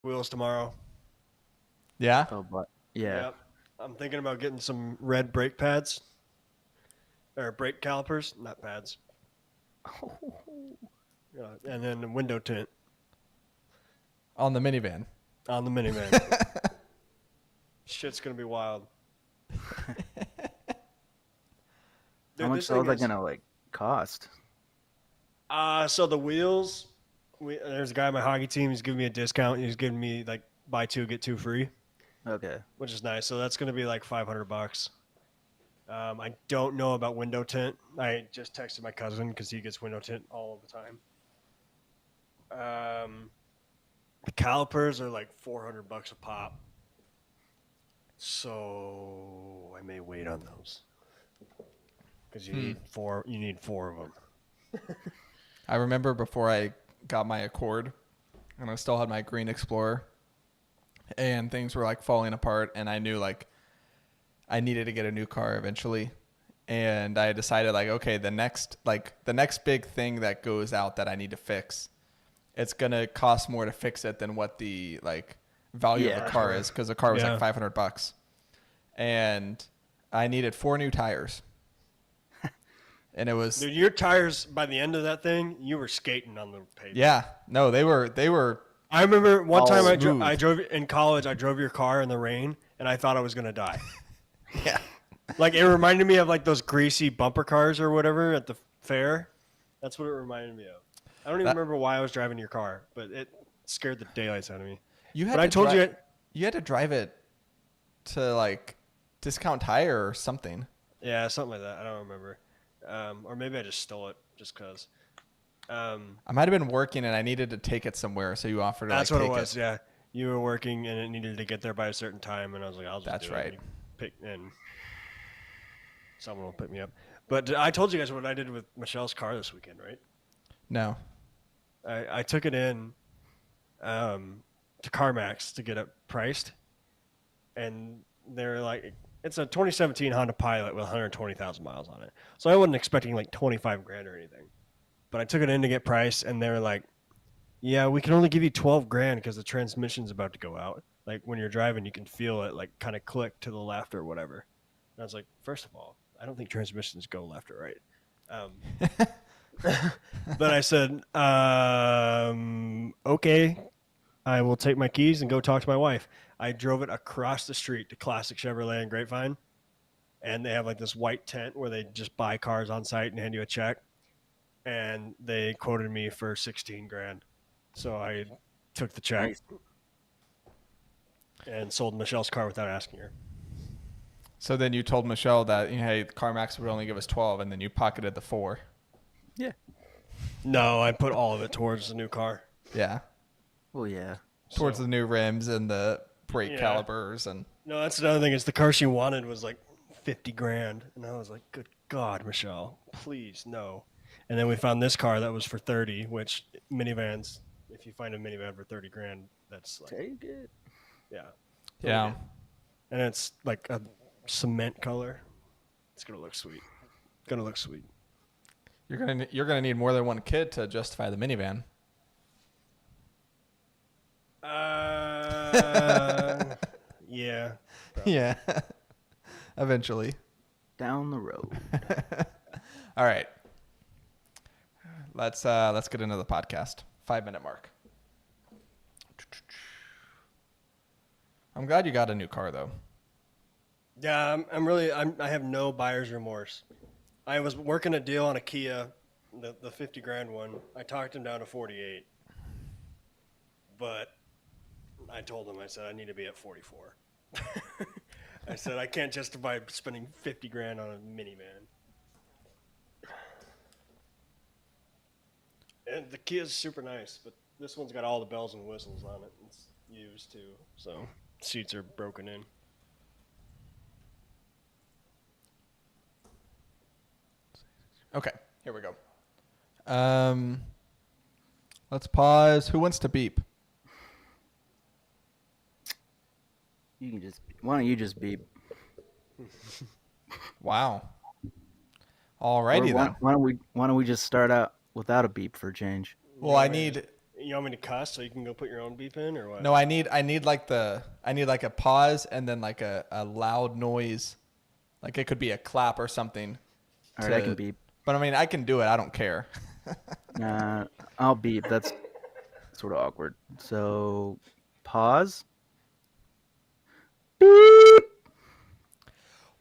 wheels tomorrow. Yeah. Oh, but yeah. Yep. I'm thinking about getting some red brake pads or brake calipers, not pads. And then the window tint On the minivan. on the minivan. Shit's gonna be wild. How Dude, much this are thing they is. gonna cost? So the wheels. There's a guy on my hockey team. He's giving me a discount. He's giving me like buy two get two free, Okay. which is nice. So that's gonna be like $500. I don't know about window tint. I just texted my cousin because he gets window tint all the time. The calipers are like $400 a pop, so I may wait on those because you need four. You need four of them. I remember before I got my Accord and I still had my Green Explorer and things were like falling apart and I knew like I needed to get a new car eventually. And I decided like, okay, the next big thing that goes out that I need to fix, it's going to cost more to fix it than what the like value of Yeah. the car is. Cause the car was Yeah. like $500 and I needed 4 new tires. And it was, Dude, your tires by the end of that thing, you were skating on the pavement. yeah, no, they were I remember one time smooth. I drove in college. I drove your car in the rain, and I thought I was gonna die. yeah. Like it reminded me of like those greasy bumper cars or whatever at the fair. That's what it reminded me of. I don't even remember why I was driving your car, but it scared the daylights out of me. You had But to I told you, you had to drive it to like Discount Tire or something. yeah, something like that. I don't remember, or maybe I just stole it just cause. I might have been working and I needed to take it somewhere, so you offered to That's like what take it was. Yeah, you were working and it needed to get there by a certain time, and I was like, I'll just That's do right. it. And someone will pick me up. But I told you guys what I did with Michelle's car this weekend, right? No. I took it in to CarMax to get it priced, and they're like, it's a 2017 Honda Pilot with 120,000 miles on it. So I wasn't expecting like 25 grand or anything. But I took it in to get priced, and they were like, yeah, we can only give you 12 grand because the transmission's about to go out. Like when you're driving, you can feel it like kind of click to the left or whatever. And I was like, first of all, I don't think transmissions go left or right. But I said, okay, I will take my keys and go talk to my wife. I drove it across the street to Classic Chevrolet in Grapevine, and they have like this white tent where they just buy cars on site and hand you a check. And they quoted me for 16 grand. So I took the check Nice. and sold Michelle's car without asking her. So then you told Michelle that hey, CarMax would only give us 12, and then you pocketed the 4. Yeah. No, I put all of it towards the new car. Yeah. Well, yeah. Towards So- the new rims and the brake Yeah. calipers and No, that's another thing. Is the car she wanted was like 50 grand, and I was like, "Good God, Michelle, please no." And then we found this car that was for 30, which minivans, if you find a minivan for 30 grand, that's like, Take it. yeah, yeah. and it's like a cement color. It's gonna look sweet. Gonna look sweet. You're gonna need more than one kid to justify the minivan. Yeah. Yeah. Eventually. Down the road. All right. Let's get into the podcast. 5-minute mark. I'm glad you got a new car though. Yeah, I have no buyer's remorse. I was working a deal on a Kia, the 50 grand one. I talked him down to 48. But I told him, I said, I need to be at 44. I said, I can't justify spending 50 grand on a minivan. And the Kia's super nice, but this one's got all the bells and whistles on it. It's used too, so seats are broken in. Okay, here we go. Let's pause. Who wants to beep? You can just. Why don't you just beep? Wow. Or Alrighty why, then. why don't we just start out without a beep for a change? Well, I need You want me to cuss so you can go put your own beep in, or what? No, I need like a pause and then like a loud noise, like it could be a clap or something. All right, I can beep. But I mean, I can do it. I don't care. I'll beep. That's sort of awkward. So, pause. Beep.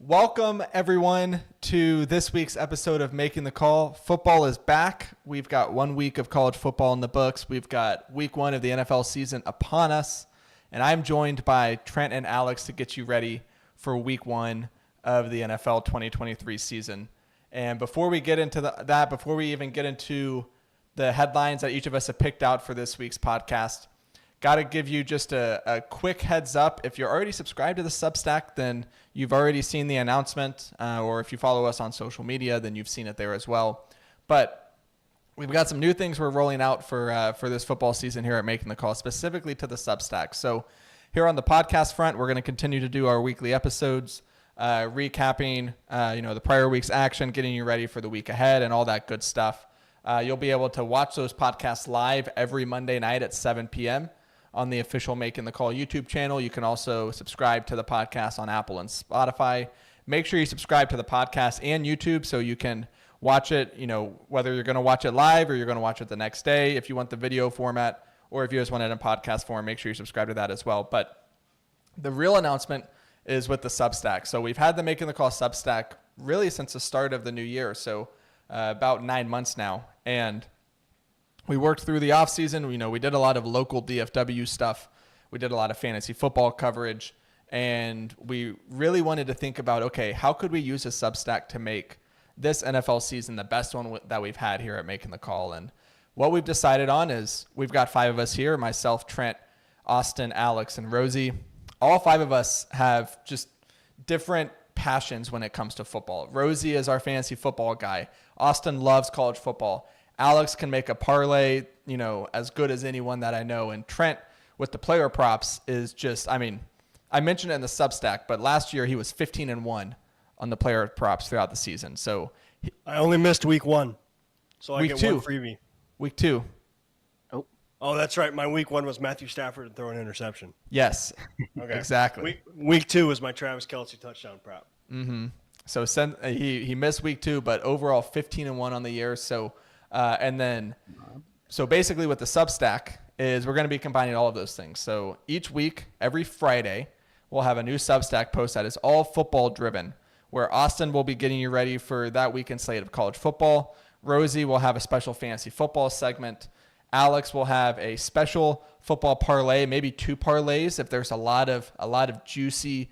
Welcome everyone to this week's episode of Making the Call. Football is back. We've got 1 week of college football in the books. We've got week 1 of the NFL season upon us. And I'm joined by Trent and Alex to get you ready for week 1 of the NFL 2023 season. And before we get into before we even get into the headlines that each of us have picked out for this week's podcast, got to give you just a quick heads up. If you're already subscribed to the Substack, then you've already seen the announcement. Or if you follow us on social media, then you've seen it there as well. But we've got some new things we're rolling out for this football season here at Making the Call, specifically to the Substack. So here on the podcast front, we're going to continue to do our weekly episodes, recapping the prior week's action, getting you ready for the week ahead and all that good stuff. You'll be able to watch those podcasts live every Monday night at 7 p.m. on the official Making the Call YouTube channel. You can also subscribe to the podcast on Apple and Spotify. Make sure you subscribe to the podcast and YouTube so you can watch it, whether you're going to watch it live or you're going to watch it the next day. If you want the video format or if you just want it in podcast form, make sure you subscribe to that as well. But the real announcement is with the Substack. So we've had the Making the Call Substack really since the start of the new year. So about 9 months now. And we worked through the off season. We did a lot of local DFW stuff. We did a lot of fantasy football coverage, and we really wanted to think about, okay, how could we use a Substack to make this NFL season the best one that we've had here at Making the Call? And what we've decided on is we've got 5 of us here, myself, Trent, Austin, Alex, and Rosie. All 5 of us have just different passions when it comes to football. Rosie is our fantasy football guy. Austin loves college football. Alex can make a parlay, as good as anyone that I know. And Trent, with the player props, is just, I mentioned it in the Substack, but last year he was 15-1 on the player props throughout the season. So I only missed week 1, so I Week get 2. one freebie. Week 2. Oh, that's right. My week 1 was Matthew Stafford throwing an interception. Yes, Okay. exactly. Week 2 was my Travis Kelce touchdown prop. Mm-hmm. So he missed week 2, but overall 15-1 on the year. So so basically with the Substack is we're going to be combining all of those things. So each week, every Friday, we'll have a new Substack post that is all football driven, where Austin will be getting you ready for that weekend slate of college football. Rosie will have a special fantasy football segment. Alex will have a special football parlay, maybe 2 parlays if there's a lot of juicy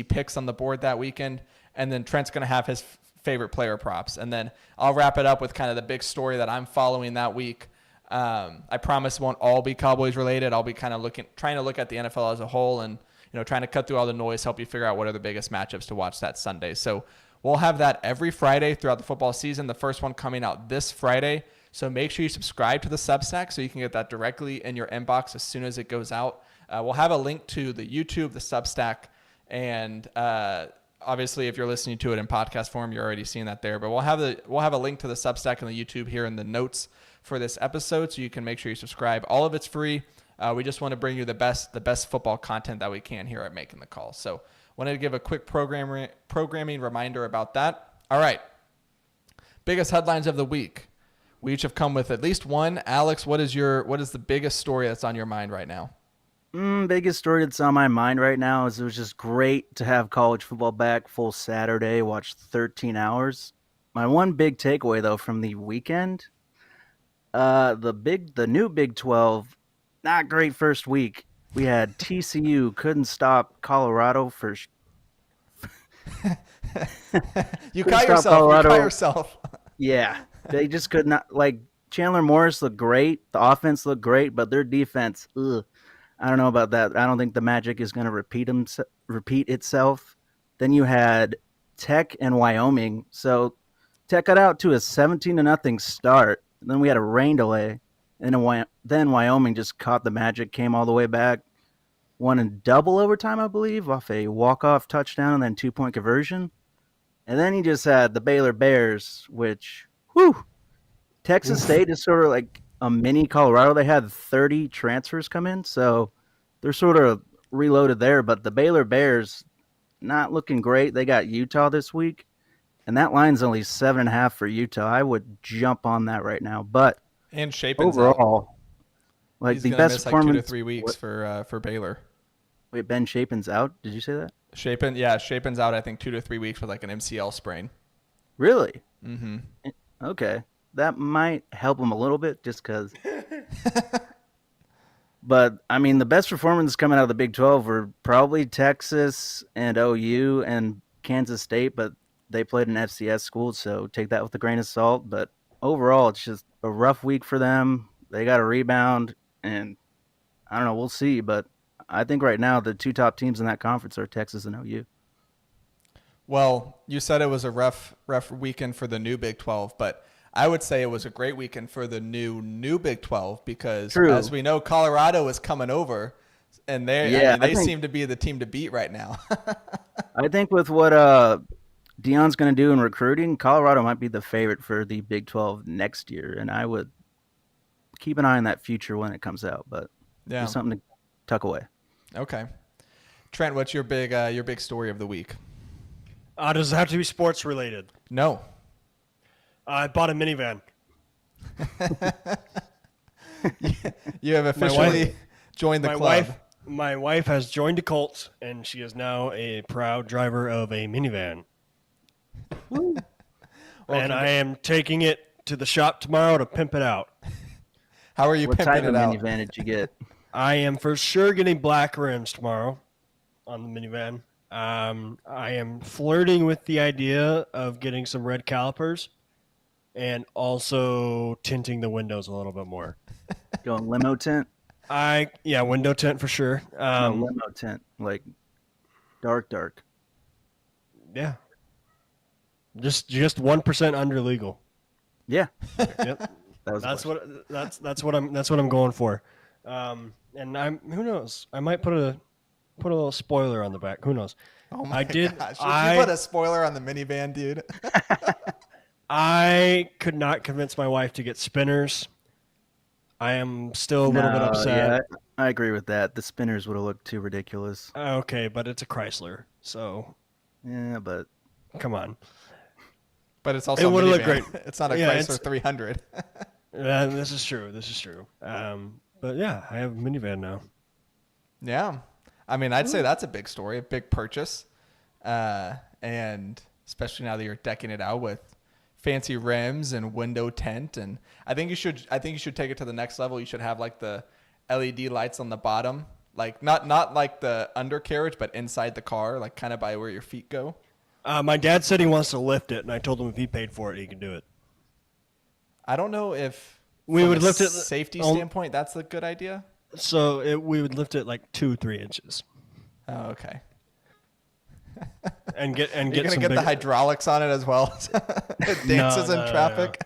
picks on the board that weekend. And then Trent's going to have his favorite player props. And then I'll wrap it up with kind of the big story that I'm following that week. I promise it won't all be Cowboys related. I'll be kind of trying to look at the NFL as a whole and, trying to cut through all the noise, help you figure out what are the biggest matchups to watch that Sunday. So we'll have that every Friday throughout the football season. The first one coming out this Friday. So make sure you subscribe to the Substack so you can get that directly in your inbox as soon as it goes out. We'll have a link to the YouTube, the Substack, and obviously if you're listening to it in podcast form, you're already seeing that there. But we'll have a link to the Substack and the YouTube here in the notes for this episode, so you can make sure you subscribe. All of it's free. We just want to bring you the best football content that we can here at Making the Call. So wanted to give a quick programming reminder about that. All right, biggest headlines of the week. We each have come with at least one. Alex, what is the biggest story that's on your mind right now? Biggest story that's on my mind right now is it was just great to have college football back full Saturday, watch 13 hours. My one big takeaway, though, from the weekend, the new Big 12, not great first week. We had TCU couldn't stop Colorado for You caught yourself. Yeah, they just could not. Like, Chandler Morris looked great. The offense looked great, but their defense, I don't know about that. I don't think the magic is going to repeat itself. Then you had Tech and Wyoming. So Tech got out to a 17-0 start. And then we had a rain delay. And then Wyoming just caught the magic, came all the way back, won in double overtime, I believe, off a walk-off touchdown and then 2-point conversion. And then he just had the Baylor Bears, which, Texas State is sort of like a mini Colorado. They had 30 transfers come in, so they're sort of reloaded there. But the Baylor Bears not looking great. They got Utah this week, and that line's only 7.5 for Utah. I would jump on that right now. But And Shapen's out. overall, like He's the gonna best miss like 2 to performance. 3 weeks for Baylor. Wait, Ben Shapen's out. Did you say that? Shapen's out. I think 2 to 3 weeks with like an MCL sprain. Really? Mm-hmm. Okay, that might help him a little bit, just because. But I mean, the best performances coming out of the Big 12 were probably Texas and OU and Kansas State, but they played an FCS school, so take that with a grain of salt. But overall, it's just a rough week for them. They got a rebound, and I don't know. We'll see, but I think right now the two top teams in that conference are Texas and OU. Well, you said it was a rough weekend for the new Big 12, but I would say it was a great weekend for the new Big 12 because, True. as we know, Colorado is coming over, and they seem to be the team to beat right now. I think with what Dion's going to do in recruiting, Colorado might be the favorite for the Big 12 next year, and I would keep an eye on that future when it comes out. But Yeah. it's something to tuck away. Okay. Trent, what's your big story of the week? Does it have to be sports related? No. I bought a minivan. You have officially joined the club. My wife has joined the Colts, and she is now a proud driver of a minivan. And I am taking it to the shop tomorrow to pimp it out. How are you What type pimping of it out? minivan did you get? I am for sure getting black rims tomorrow on the minivan. I am flirting with the idea of getting some red calipers and also tinting the windows a little bit more. Going limo tent? Window tint for sure. No, limo tent, like dark. Yeah. Just 1% under legal. Yeah, Yep. that was That's what I'm going for. And who knows? I might put a little spoiler on the back. Who knows? Oh my Did gosh. Should you put a spoiler on the minivan, dude? I could not convince my wife to get spinners. I am still a little bit upset. Yeah, I agree with that. The spinners would have looked too ridiculous. Okay, but it's a Chrysler, so Yeah, but Oh. come on. But it's also It a would've looked minivan. great. It's not a Yeah, Chrysler it's- 300. This is true. But yeah, I have a minivan now. Yeah. I mean, I'd say that's a big story, a big purchase. And especially now that you're decking it out with fancy rims and window tint. And I think you should take it to the next level. You should have like the LED lights on the bottom, like not like the undercarriage, but inside the car, like kind of by where your feet go. My dad said he wants to lift it, and I told him if he paid for it, he could do it. I don't know if We from would a lift it safety on- standpoint, that's a good idea. So we would lift it like 2-3 inches, Oh, okay. and get You're gonna some get the big- hydraulics on it as well. It dances in no. traffic.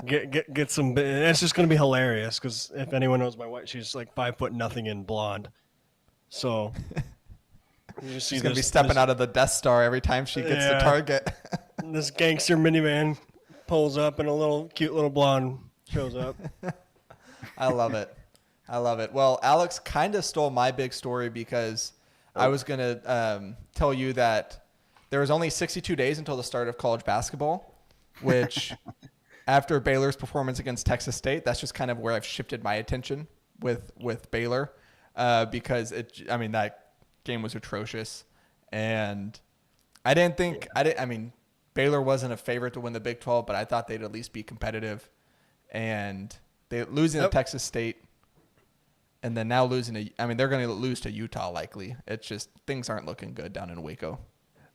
get some. It's just gonna be hilarious because if anyone knows my wife, she's like 5 foot nothing and blonde. So you just see She's gonna be this- stepping this- out of the Death Star every time she gets to Yeah. Target. This gangster minivan pulls up, and a cute little blonde shows up. I love it. Well, Alex kind of stole my big story because I was going to tell you that there was only 62 days until the start of college basketball, which after Baylor's performance against Texas State, that's just kind of where I've shifted my attention with Baylor because that game was atrocious. And I mean, Baylor wasn't a favorite to win the Big 12, but I thought they'd at least be competitive. And they losing to Yep. Texas State, and then now they're going to lose to Utah likely. It's just things aren't looking good down in Waco.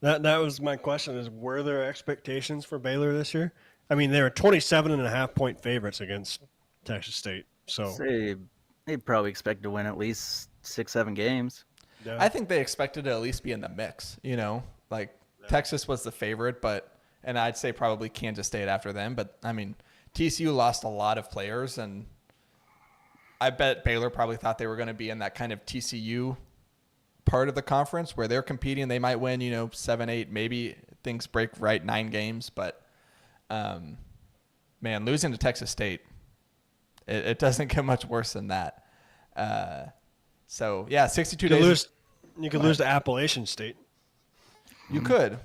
That was my question: is were there expectations for Baylor this year? I mean, they were 27.5-point favorites against Texas State. So say they probably expect to win at least 6-7 games. yeah. I think they expected to at least be in the mix. Texas was the favorite, and I'd say probably Kansas State after them. But I mean, TCU lost a lot of players, and I bet Baylor probably thought they were going to be in that kind of TCU part of the conference where they're competing. They might win, 7, 8, maybe things break right, 9 games. But, man, losing to Texas State, It doesn't get much worse than that. So yeah, 62 You could days. lose. You could lose to Appalachian State. You could.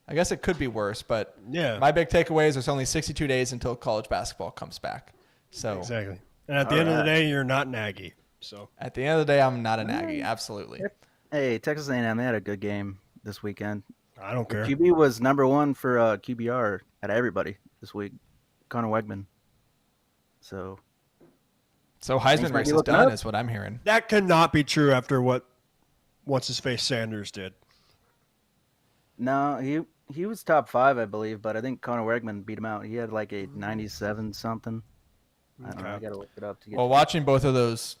I guess it could be worse, but Yeah. my big takeaway is there's only 62 days until college basketball comes back. So Exactly. And at the end of the day, you're not Nagy. So at the end of the day, I'm not a Nagy. Absolutely. Hey, Texas A&M, they had a good game this weekend. I don't care. QB was number one for QBR out of everybody this week, Connor Wegman. So So Heisman might race be is looking done, up. is what I'm hearing. That cannot be true after what's his face Sanders did. no, he was top 5, I believe, but I think Connor Wegman beat him out. He had like a 97 something. I don't know. I Okay. gotta look it up to get. Well, watching both of those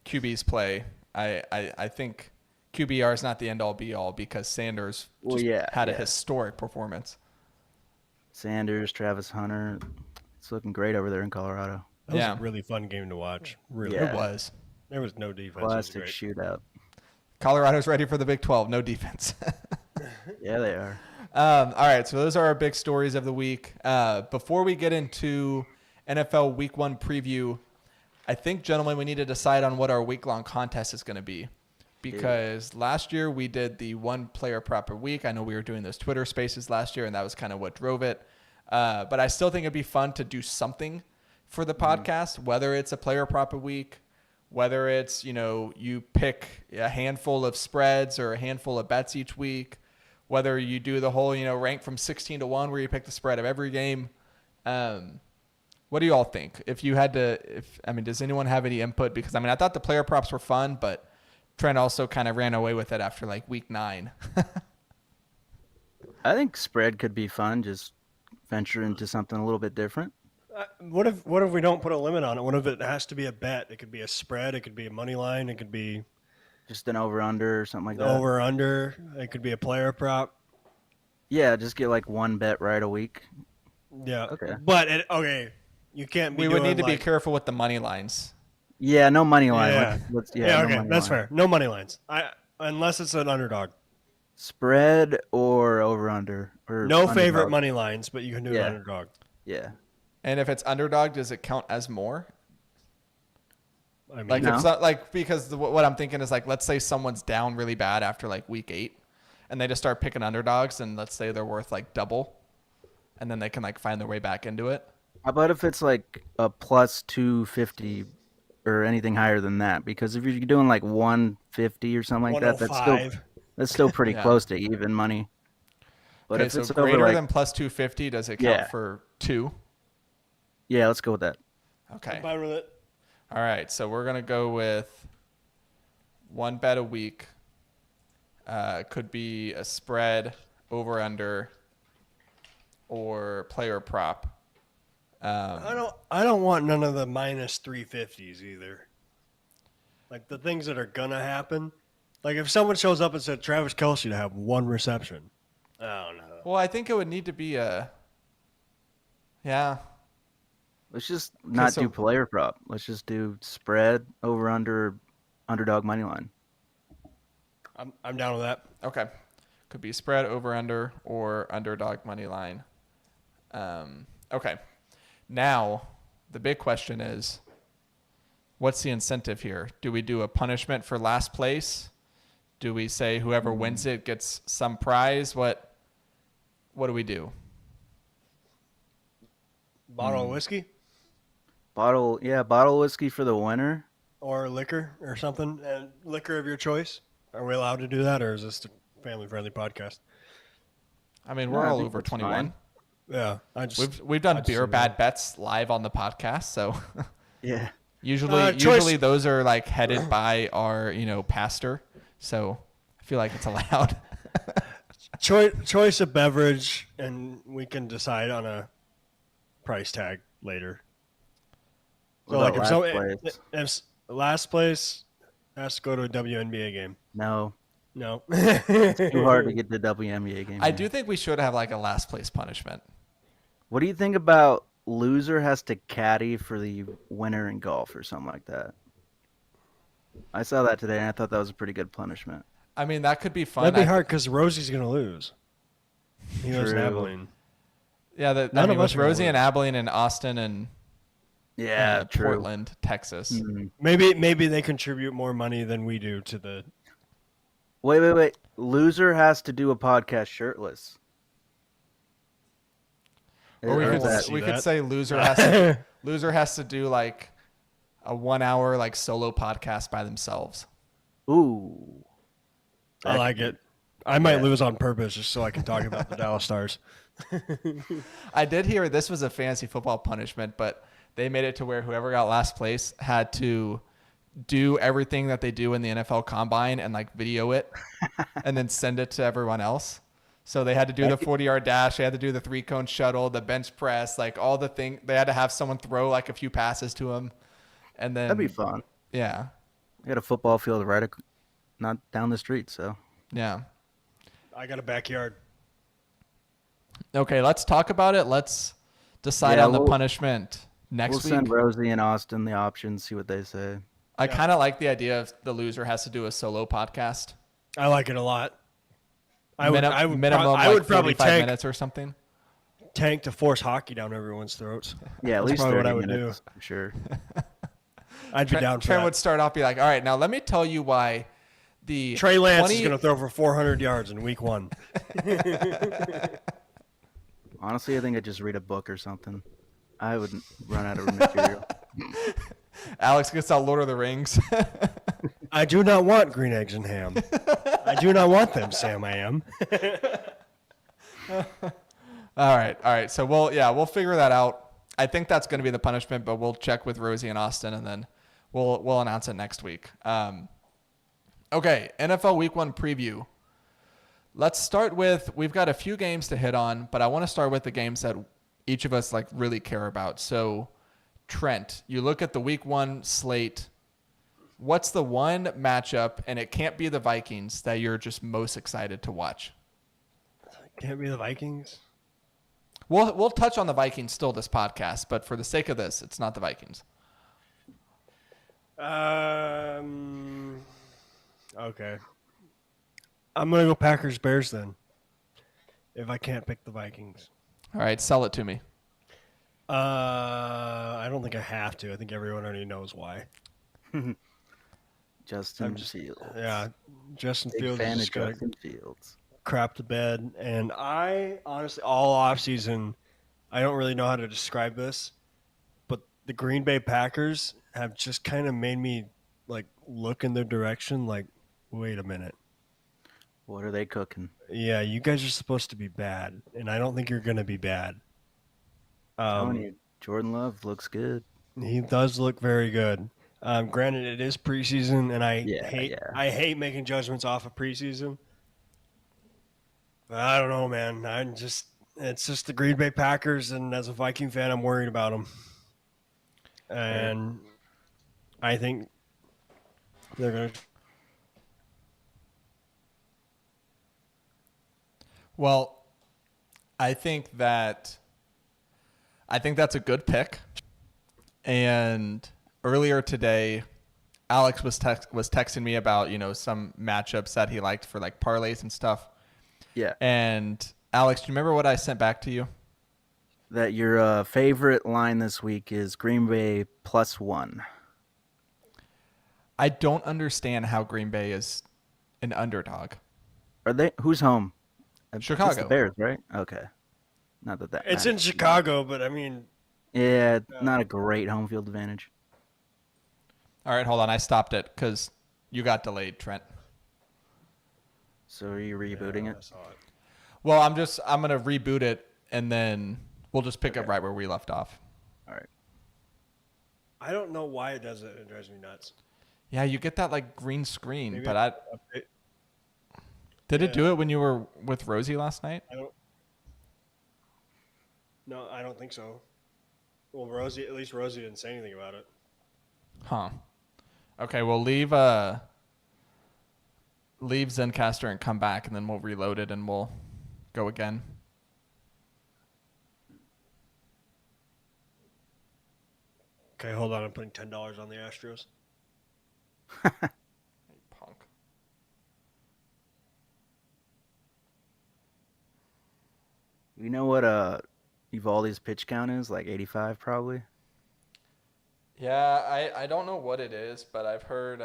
QBs play, I think QBR is not the end all be all because Sanders Well, just yeah, had a yeah. historic performance. Sanders, Travis Hunter. It's looking great over there in Colorado. That was Yeah. a really fun game to watch. Really. Yeah. It was. There was no defense. It was Classic great. shootout. Colorado's ready for the Big 12. No defense. Yeah, they are. All right, so those are our big stories of the week. Before we get into NFL Week 1 preview, I think, gentlemen, we need to decide on what our week-long contest is going to be. Because last year we did the one player prop per week. I know we were doing those Twitter spaces last year, and that was kind of what drove it. But I still think it'd be fun to do something for the podcast, whether it's a player prop a week, whether it's, you pick a handful of spreads or a handful of bets each week, whether you do the whole, rank from 16 to 1 where you pick the spread of every game. What do you all think? If you had to, does anyone have any input? Because, I thought the player props were fun, but Trent also kind of ran away with it after like week 9. I think spread could be fun. Just venture into something a little bit different. What if we don't put a limit on it? What if it has to be a bet? It could be a spread. It could be a money line. It could be Just an over under or something like that. over under. It could be a player prop. Yeah, just get like one bet right a week. Yeah. Okay. But you can't be. We would doing need to be like- careful with the money lines. Yeah, no money line. Yeah. No okay, money that's line. fair. No money lines. Unless it's an underdog. Spread or over under or No underdog. favorite money lines, but you can do Yeah. an underdog. Yeah. And if it's underdog, does it count as more? I mean, Like, No. if it's not, because what I'm thinking is, like, let's say someone's down really bad after like week 8 and they just start picking underdogs, and let's say they're worth like double, and then they can like find their way back into it. How about if it's like a plus 250 or anything higher than that? Because if you're doing like 150 or something like that, that's still pretty Yeah. close to even money. But Okay, if so it's over greater like, than plus 250, does it count Yeah. for 2? yeah, let's go with that. Okay. I'm fine with it. All right, so we're gonna go with one bet a week. Could be a spread, over under, or player prop. I don't want none of the minus 350s either. Like the things that are gonna happen. Like if someone shows up and said Travis Kelce to have 1 reception. I don't know. Well, I think it would need to be a. Yeah. Let's just not so- do player prop. Let's just do spread, over under, underdog money line. I'm down with that. Okay. Could be spread, over under, or underdog money line. Okay. Now, the big question is, what's the incentive here? Do we do a punishment for last place? Do we say whoever wins it gets some prize? What do we do? Bottle of whiskey Bottle of whiskey for the winner. or liquor or something, and liquor of your choice. Are we allowed to do that, or is this a family-friendly podcast? I mean, No, we're I all think over that's 21. fine. Yeah, We've done I just beer assume bad that. bets live on the podcast, so Yeah. usually choice- those are like headed by our pastor, so I feel like it's allowed. choice of beverage, and we can decide on a price tag later. What So like about if so, last place? if last place has to go to a WNBA game. No. No, Too hard to get the WNBA game. I in. do think we should have like a last place punishment. What do you think about loser has to caddy for the winner in golf or something like that? I saw that today and I thought that was a pretty good punishment. I mean, that could be fun. That'd be I- hard because Rosie's gonna lose. He knows True. Abilene. Yeah, None of with us are gonna Rosie and lose. Abilene and Austin and Yeah, true. Portland, Texas. Mhm. Maybe they contribute more money than we do to the. Wait. Loser has to do a podcast shirtless. Or we I don't could wanna that, see we could that. say loser has to do like a 1 hour like solo podcast by themselves. ooh. I That like could it. I might Yeah. lose on purpose just so I can talk about the Dallas Stars. I did hear this was a fantasy football punishment, but they made it to where whoever got last place had to do everything that they do in the NFL Combine and like video it and then send it to everyone else. So they had to do the 40-yard dash, they had to do the 3-cone shuttle, the bench press, like all the thing. They had to have someone throw like a few passes to him, and then That'd be fun. yeah, I got a football field not down the street, so yeah. I got a backyard. Okay, let's talk about it. Let's decide Yeah, on the we'll- punishment next we'll week. send Rosie and Austin the options, see what they say. I Yeah. kind of like the idea of the loser has to do a solo podcast. I like it a lot. I would Minimum I like would probably 45 tank minutes or something. to force hockey down everyone's throats. Yeah, at That's least probably 30 what I would minutes, I'm sure. I'd be down for Trent that. would start off be like, all right, now let me tell you why the Trey Lance 20 is going to throw for 400 yards in week 1. Honestly, I think I'd just read a book or something. I would run out of material. Alex gets out Lord of the Rings. I do not want green eggs and ham. I do not want them, Sam. I am. All right. So we'll figure that out. I think that's going to be the punishment, but we'll check with Rosie and Austin, and then we'll announce it next week. Okay, NFL Week 1 preview. Let's start with, we've got a few games to hit on, but I want to start with the games that each of us like really care about. So, Trent, you look at the Week 1 slate. What's the one matchup, and it can't be the Vikings, that you're just most excited to watch? Can't be the Vikings. We'll touch on the Vikings still this podcast, but for the sake of this, it's not the Vikings. Okay. I'm gonna go Packers Bears then. If I can't pick the Vikings. All right, sell it to me. I don't think I have to. I think everyone already knows why. Justin Fields. Yeah, Justin Big Fields fan is of just gonna Justin Fields. crap to bed, and I honestly all off season, I don't really know how to describe this, but the Green Bay Packers have just kind of made me like look in their direction. Like, wait a minute. What are they cooking? Yeah, you guys are supposed to be bad, and I don't think you're gonna be bad. Telling you, Jordan Love looks good. He does look very good. Granted, it is preseason, and I hate making judgments off of preseason. But I don't know, man. It's just the Green Bay Packers, and as a Viking fan, I'm worried about them. And I think they're gonna. Well, I think that's a good pick. And earlier today, Alex was texting me about, some matchups that he liked for like parlays and stuff. Yeah. And Alex, do you remember what I sent back to you? That your favorite line this week is Green Bay +1. I don't understand how Green Bay is an underdog. Are they? Who's home? It's Chicago. the Bears, right? Okay. Not that It's in matters. Chicago, but I mean, Yeah, not a great home field advantage. All right, hold on. I stopped it because you got delayed, Trent. So are you rebooting I it? saw it. Well, I'm going to reboot it, and then we'll just pick up right where we left off. All right. I don't know why it does it. It drives me nuts. Yeah, you get that like green screen, Maybe but I did it do it when you were with Rosie last night? don't. No, I don't think so. Well, Rosie didn't say anything about it. Huh. Okay, we'll leave Zencaster and come back, and then we'll reload it and we'll go again. Okay, hold on. I'm putting $10 on the Astros. Punk. You know what Evaldi's pitch count is? Like 85 probably? Yeah, I don't know what it is, but I've heard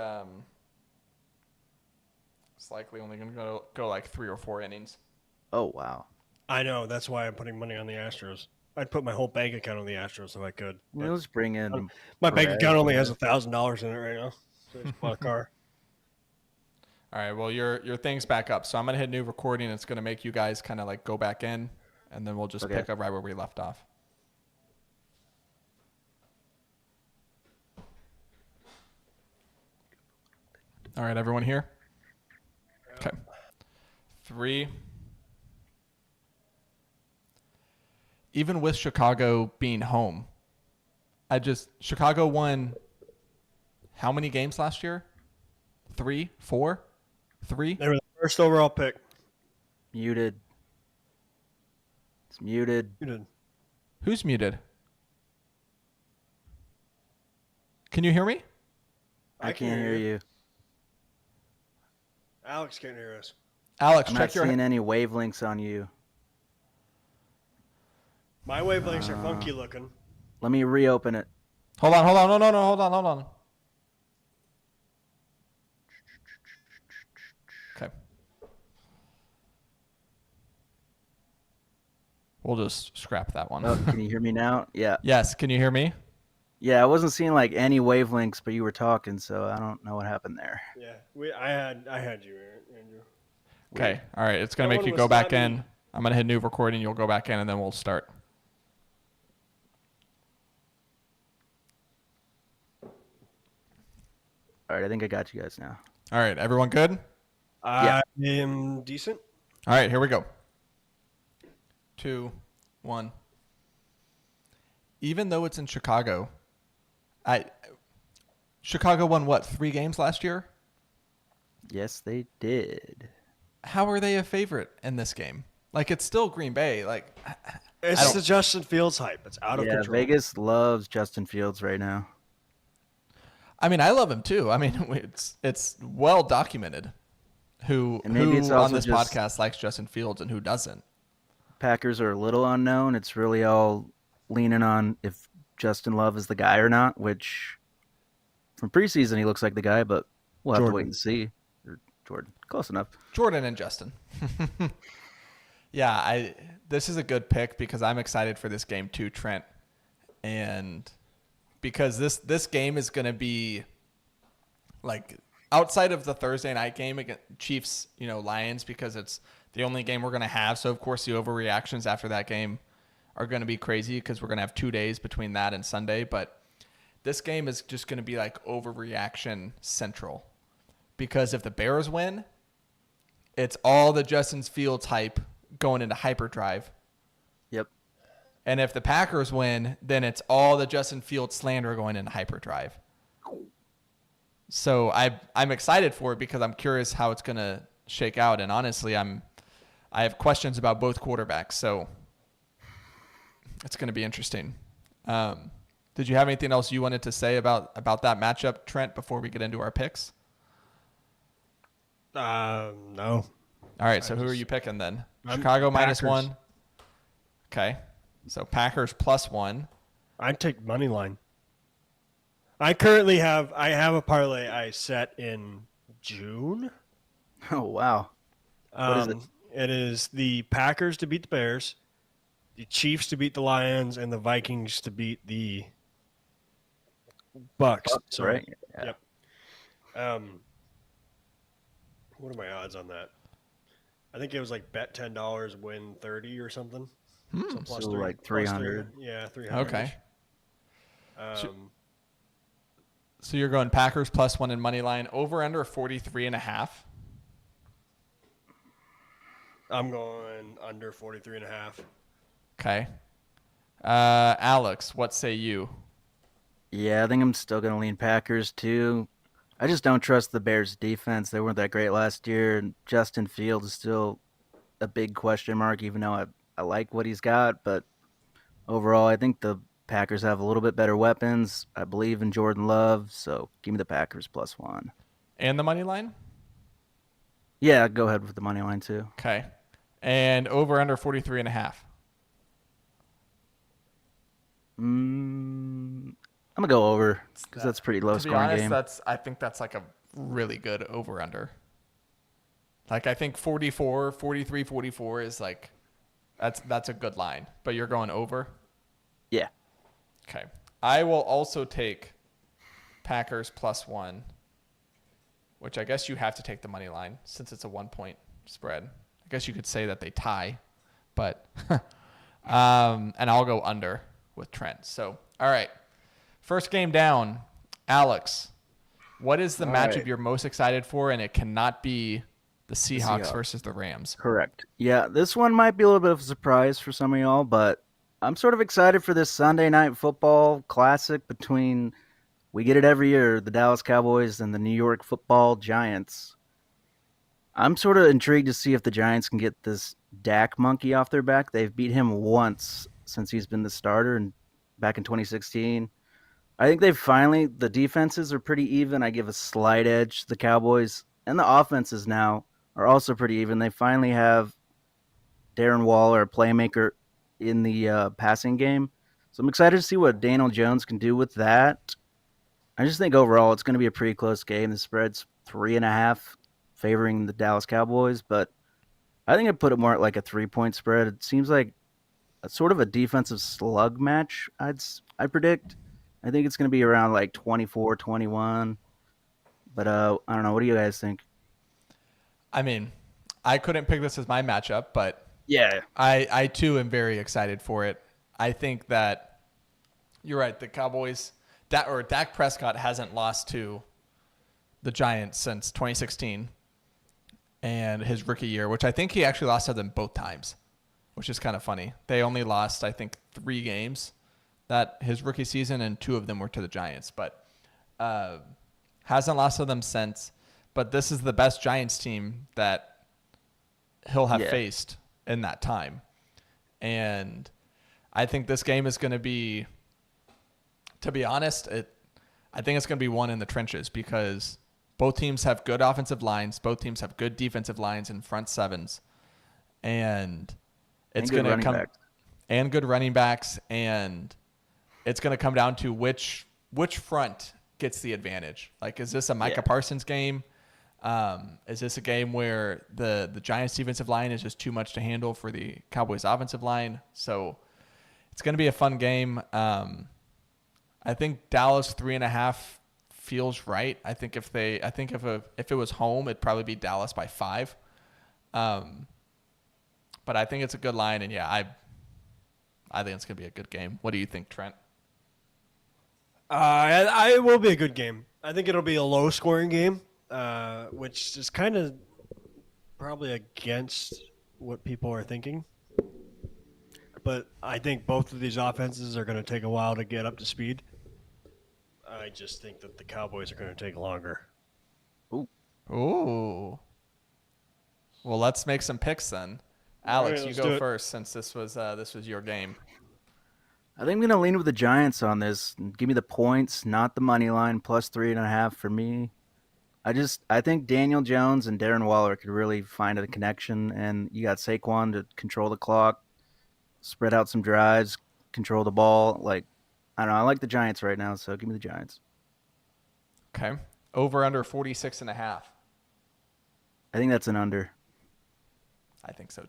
it's likely only going to go like 3 or 4 innings. Oh wow. I know. That's why I'm putting money on the Astros. I'd put my whole bank account on the Astros if I could, but Let's bring uh, in my bank Perez. account only has $1,000 in it right now. So I just bought a car. All right, well your thing's back up, so I'm gonna hit new recording. It's gonna make you guys kind of like go back in, and then we'll just Okay. pick up right where we left off. All right, everyone here. Okay. 3. Even with Chicago being home, Chicago won how many games last year? 3, 4, 3. They were the first overall pick. Muted. It's muted. You did. Who's muted? Can you hear me? I can't hear you. Alex can't hear us. Alex, I'm not check your. seeing any wavelengths on you. My wavelengths are funky looking. Let me reopen it. Hold on. No, hold on. Okay. We'll just scrap that one. Oh, can you hear me now? Yeah. Yes, can you hear me? Yeah, I wasn't seeing like any wavelengths, but you were talking, so I don't know what happened there. Yeah, I had you, Andrew. Okay. All right. It's going No to make one you was go back letting me- in. I'm going to hit new recording. You'll go back in, and then we'll start. All right, I think I got you guys now. All right. Everyone good? I am decent. All right. Here we go. 2, 1. Even though it's in Chicago, Chicago won what, 3 games last year? Yes, they did. How are they a favorite in this game? Like, it's still Green Bay. Like, It's the Justin Fields hype. It's out of Yeah, control. Vegas loves Justin Fields right now. I mean, I love him too. I mean, it's well documented who And maybe it's on also this just- podcast likes Justin Fields and who doesn't. Packers are a little unknown. It's really all leaning on if Justin Love is the guy or not, which from preseason he looks like the guy, but we'll have to Jordan. wait and see. Or Jordan, close enough. Jordan and Justin. Yeah, this is a good pick because I'm excited for this game too, Trent. And because this game is going to be like outside of the Thursday night game against Chiefs, Lions, because it's the only game we're going to have. So of course the overreactions after that game are going to be crazy because we're going to have 2 days between that and Sunday. But this game is just going to be like overreaction central because if the Bears win, it's all the Justin Fields hype going into hyperdrive. Yep. And if the Packers win, then it's all the Justin Fields slander going into hyperdrive. So I'm excited for it because I'm curious how it's going to shake out. And honestly, I have questions about both quarterbacks. So it's going to be interesting. Did you have anything else you wanted to say about that matchup, Trent, before we get into our picks? No. All right. So who are you picking then? I'm Chicago Packers. -1. Okay. So Packers +1. I'd take money line. I have a parlay I set in June. Oh wow. What is it? It is the Packers to beat the Bears, the Chiefs to beat the Lions, and the Vikings to beat the Bucks. Bucks, right? Yeah. Yep. What are my odds on that? I think it was like bet $10, win 30 or something. So plus So three, like plus 300. Yeah, 300. Okay. Um, So you're going Packers +1 in money line, over under 43.5. I'm going under 43.5. Okay. Alex, what say you? Yeah, I think I'm still gonna lean Packers too. I just don't trust the Bears defense. They weren't that great last year, and Justin Fields is still a big question mark, even though I like what he's got. But overall, I think the Packers have a little bit better weapons. I believe in Jordan Love, so give me the Packers +1. And the money line? Yeah, go ahead with the money line too. Okay. And over under 43.5. I'm gonna go over because that's a pretty low To be scoring honest, game. I think that's like a really good over under. Like I think 44, 43, 44 is like that's a good line. But you're going over? Yeah. Okay. I will also take Packers +1, which I guess you have to take the money line since it's a 1-point spread. I guess you could say that they tie, but and I'll go under with Trent. So, all right. First game down. Alex, what is the All matchup right. you're most excited for? And it cannot be the Seahawks Seahawks. versus the Rams. Correct. Yeah, this one might be a little bit of a surprise for some of y'all, but I'm sort of excited for this Sunday night football classic between we get it every year, the Dallas Cowboys and the New York Football Giants. I'm sort of intrigued to see if the Giants can get this Dak monkey off their back. They've beat him once since he's been the starter and back in 2016. I think the defenses are pretty even. I give a slight edge to the Cowboys, and the offenses now are also pretty even. They finally have Darren Waller, a playmaker in the passing game. So I'm excited to see what Daniel Jones can do with that. I just think overall it's going to be a pretty close game. The spread's 3.5 favoring the Dallas Cowboys, but I think I'd put it more at like a 3-point spread. It seems like a sort of a defensive slug match, I predict. I think it's going to be around like 24-21. But I don't know. What do you guys think? I mean, I couldn't pick this as my matchup, but Yeah. I too am very excited for it. I think that you're right. The Cowboys, Dak Prescott hasn't lost to the Giants since 2016 and his rookie year, which I think he actually lost to them both times, which is kind of funny. They only lost, I think, 3 games that his rookie season, and 2 of them were to the Giants, but hasn't lost to them since. But this is the best Giants team that he'll have faced in that time. And I think this game is going to be, to be honest, I think it's going to be won in the trenches because both teams have good offensive lines. Both teams have good defensive lines and front sevens. And it's going to come and good running backs. And it's going to come down to which front gets the advantage. Like, is this a Micah Parsons game? Is this a game where the Giants defensive line is just too much to handle for the Cowboys offensive line? So it's going to be a fun game. I think Dallas 3.5 feels right. I think if it was home, it'd probably be Dallas by 5. But I think it's a good line, and yeah, I think it's going to be a good game. What do you think, Trent? It will be a good game. I think it'll be a low-scoring game, which is kind of probably against what people are thinking. But I think both of these offenses are going to take a while to get up to speed. I just think that the Cowboys are going to take longer. Ooh. Well, let's make some picks then. Alex, All right, you let's do go it. first since this was your game. I think I'm going to lean with the Giants on this. Give me the points, not the money line, plus 3.5 for me. I think Daniel Jones and Darren Waller could really find a connection, and you got Saquon to control the clock, spread out some drives, control the ball. Like, I don't know. I like the Giants right now, so give me the Giants. Okay. Over under 46.5. I think that's an under. I think so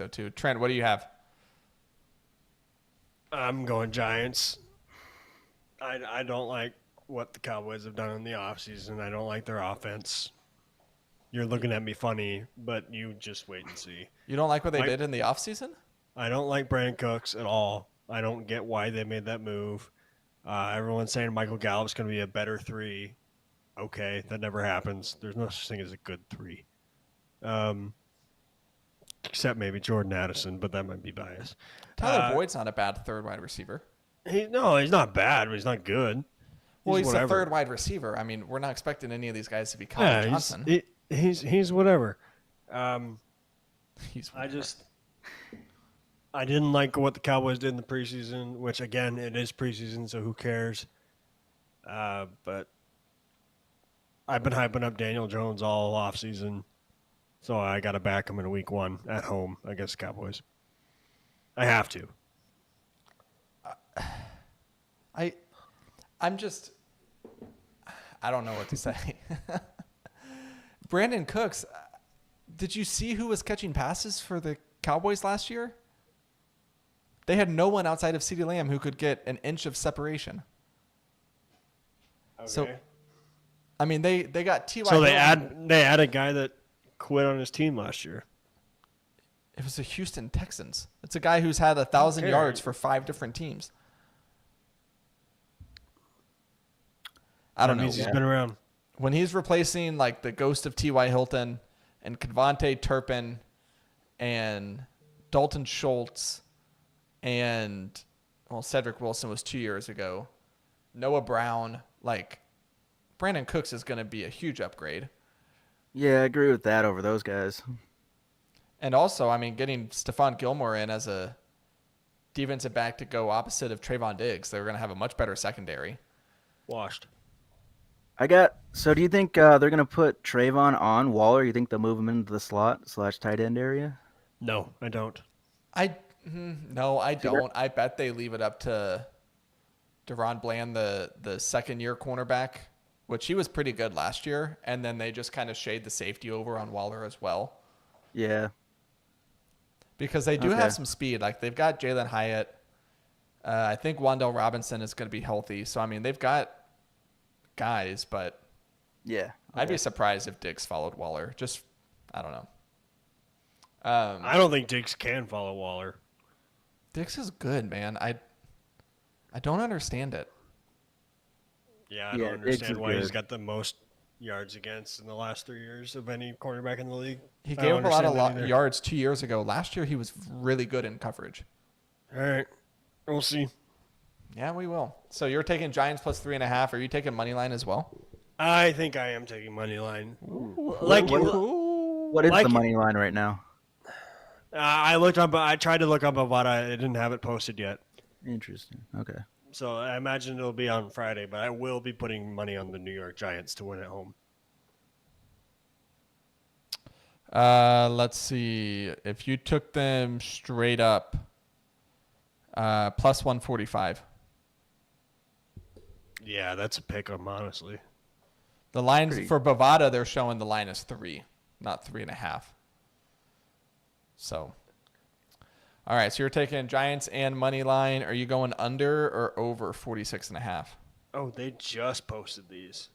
too. Trent, what do you have? I'm going Giants. I don't like what the Cowboys have done in the offseason. I don't like their offense. You're looking at me funny, but you just wait and see. You don't like what they did in the offseason? I don't like Brandon Cooks at all. I don't get why they made that move. Everyone's saying Michael Gallup's going to be a better 3. Okay, that never happens. There's no such thing as a good 3. Except maybe Jordan Addison, but that might be biased. Tyler Boyd's not a bad third wide receiver. He's not bad, but he's not good. Well, he's the whatever. third wide receiver. I mean, we're not expecting any of these guys to be Colin Johnson. He's whatever. He's I didn't like what the Cowboys did in the preseason, which again it is preseason, so who cares? But I've been hyping up Daniel Jones all offseason, so I got to back him in week 1 at home against the Cowboys. I have to. I don't know what to say. Brandon Cooks, did you see who was catching passes for the Cowboys last year? They had no one outside of CeeDee Lamb who could get an inch of separation. Okay. So, I mean, they got T.Y. So they Hilton. add a guy that quit on his team last year. It was the Houston Texans. It's a guy who's had 1,000 Okay. yards for 5 different teams. I don't That know. means he's been around. When he's replacing like the ghost of T.Y. Hilton and Kevontae Turpin and Dalton Schultz and Cedric Wilson was 2 years ago. Noah Brown, like Brandon Cooks is going to be a huge upgrade. Yeah, I agree with that over those guys. And also, I mean, getting Stephon Gilmore in as a defensive back to go opposite of Trayvon Diggs, they're going to have a much better secondary. Washed. So do you think they're going to put Trayvon on Waller? You think they'll move him into the slot / tight end area? No, I don't. No, I don't. I bet they leave it up to Deron Bland, the second-year cornerback, which he was pretty good last year, and then they just kind of shade the safety over on Waller as well. Yeah. Because they do Okay. have some speed. Like, they've got Jalen Hyatt. I think Wan'Dale Robinson is going to be healthy. So, I mean, they've got guys, but Yeah. I'd be surprised if Diggs followed Waller. Just, I don't know. I don't think Diggs can follow Waller. Diggs is good, man. I don't understand it. Yeah, I Yeah, don't Diggs understand is why he's good. got the most yards against in the last 3 years of any quarterback in the league. He I gave don't up a lot understand that of either. yards 2 years ago. Last year, he was really good in coverage. All right, we'll see. Yeah, we will. So you're taking Giants plus 3.5. Are you taking money line as well? I think I am taking money line. What is like the it- money line right now? I looked up. I tried to look up Bovada. It didn't have it posted yet, Interesting. Okay. so I imagine it'll be on Friday. But I will be putting money on the New York Giants to win at home. Let's see. If you took them straight up, plus 145. Yeah, that's a pick 'em, honestly. The lines Pretty- for Bovada, they're showing the line is 3, not 3.5. So, all right. So you're taking Giants and money line. Are you going under or over 46.5? Oh, they just posted these.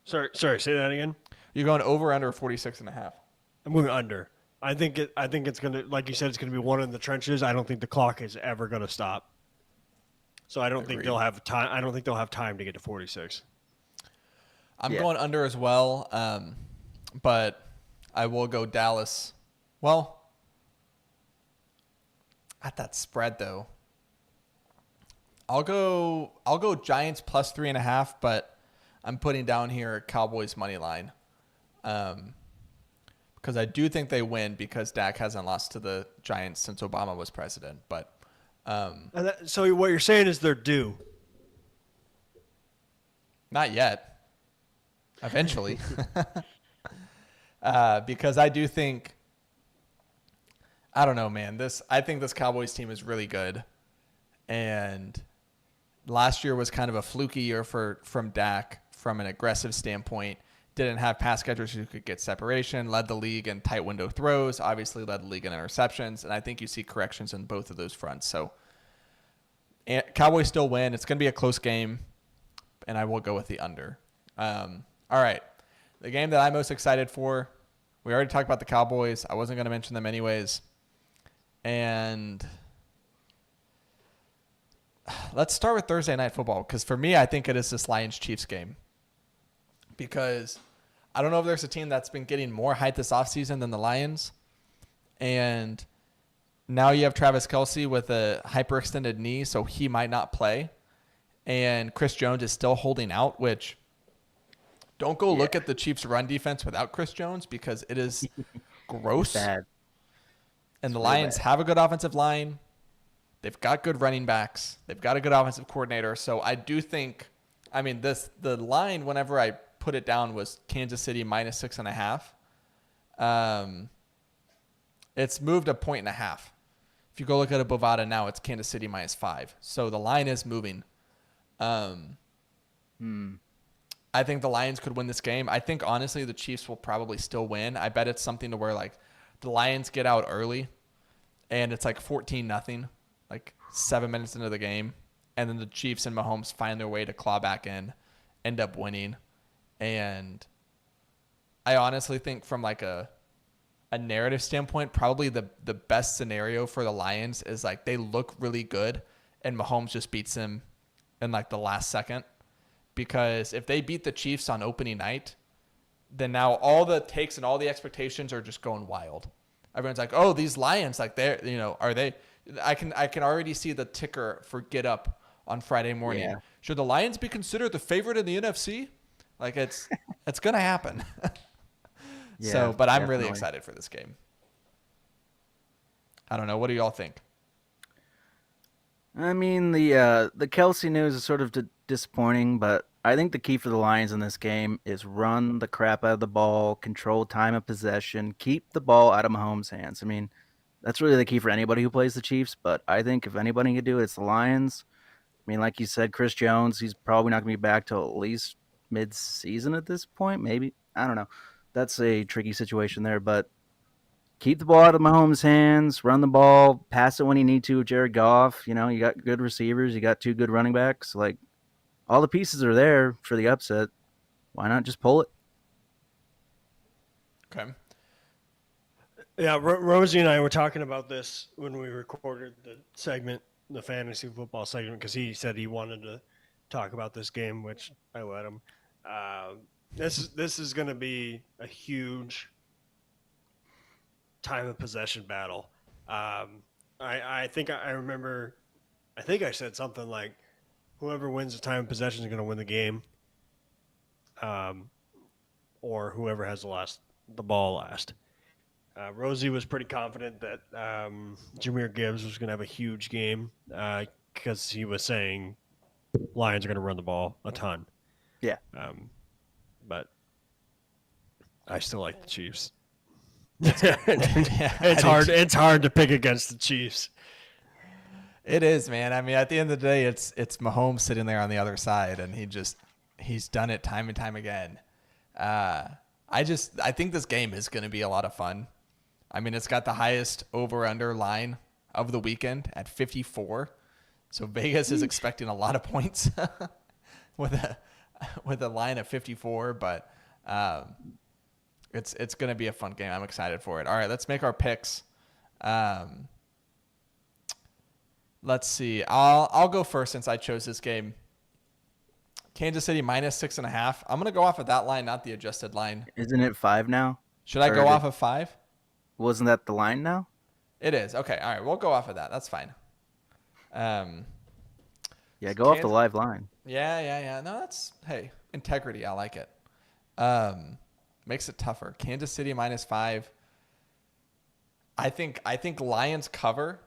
Sorry. Say that again. You're going over under 46.5. I'm moving under. I think it's gonna, like you said, it's gonna be one in the trenches. I don't think the clock is ever gonna stop. So I don't think Agreed. they'll have time. I don't think they'll have time to get to 46. I'm Yeah. going under as well, but I will go Dallas. Well, at that spread though, I'll go Giants plus 3.5, but I'm putting down here Cowboys money line, because I do think they win because Dak hasn't lost to the Giants since Obama was president. But So what you're saying is they're due. not yet. Eventually. Because I do think, I don't know, man. I think this Cowboys team is really good. And last year was kind of a fluky year from Dak from an aggressive standpoint. Didn't have pass catchers who could get separation, led the league in tight window throws, obviously led the league in interceptions. And I think you see corrections in both of those fronts. So Cowboys still win. It's going to be a close game. And I will go with the under. All right. The game that I'm most excited for, we already talked about the Cowboys. I wasn't going to mention them anyways. And let's start with Thursday Night Football, because for me, I think it is this Lions-Chiefs game. Because I don't know if there's a team that's been getting more hype this offseason than the Lions. And now you have Travis Kelce with a hyperextended knee, so he might not play. And Chris Jones is still holding out, which don't go look at the Chiefs' run defense without Chris Jones, because it is gross. Bad. And the real Lions bad. have a good offensive line. They've got good running backs. They've got a good offensive coordinator. So I do think, I mean, the line, whenever I put it down, was Kansas City minus 6.5. It's moved 1.5 points. If you go look at a Bovada now, it's Kansas City minus 5. So the line is moving. I think the Lions could win this game. I think honestly the Chiefs will probably still win. I bet it's something to where like the Lions get out early and it's like 14-0, like 7 minutes into the game, and then the Chiefs and Mahomes find their way to claw back in, end up winning. And I honestly think from like a narrative standpoint, probably the best scenario for the Lions is like they look really good and Mahomes just beats them in like the last second. Because if they beat the Chiefs on opening night, then now all the takes and all the expectations are just going wild. Everyone's like, "Oh, these Lions, like they're, are they?" I can already see the ticker for Get Up on Friday morning. Yeah. Should the Lions be considered the favorite in the NFC? Like it's gonna happen. Yeah, But I'm really definitely. excited for this game. I don't know. What do y'all think? I mean, the Kelsey news is sort of disappointing, but I think the key for the Lions in this game is run the crap out of the ball, control time of possession, keep the ball out of Mahomes' hands. I mean, that's really the key for anybody who plays the Chiefs, but I think if anybody can do it, it's the Lions. I mean, like you said, Chris Jones, he's probably not going to be back till at least mid-season at this point, maybe. I don't know. That's a tricky situation there, but keep the ball out of Mahomes' hands, run the ball, pass it when you need to with Jared Goff. You got good receivers, you got two good running backs. Like, all the pieces are there for the upset. Why not just pull it? Okay. Yeah, Rosie and I were talking about this when we recorded the segment, the fantasy football segment, because he said he wanted to talk about this game, which I let him. This is going to be a huge time of possession battle. I think I remember. I think I said something like, "Whoever wins the time of possession is going to win the game," or whoever has the ball last. Rosie was pretty confident that Jameer Gibbs was going to have a huge game because he was saying Lions are going to run the ball a ton. Yeah. But I still like the Chiefs. Yeah, It's hard. It's hard to pick against the Chiefs. It is, man. I mean, at the end of the day, it's Mahomes sitting there on the other side, and he's done it time and time again. I think this game is going to be a lot of fun. I mean, it's got the highest over/under line of the weekend at 54, so Vegas is expecting a lot of points with a line of 54. But it's going to be a fun game. I'm excited for it. All right, let's make our picks. Let's see. I'll go first since I chose this game. Kansas City -6.5. I'm gonna go off of that line, not the adjusted line. Isn't it 5 now? Should I go off of 5? Wasn't that the line now? It is. Okay. All right. We'll go off of that. That's fine. Yeah, go off the live line. Yeah. No, hey, integrity. I like it. Makes it tougher. Kansas City -5. I think Lions cover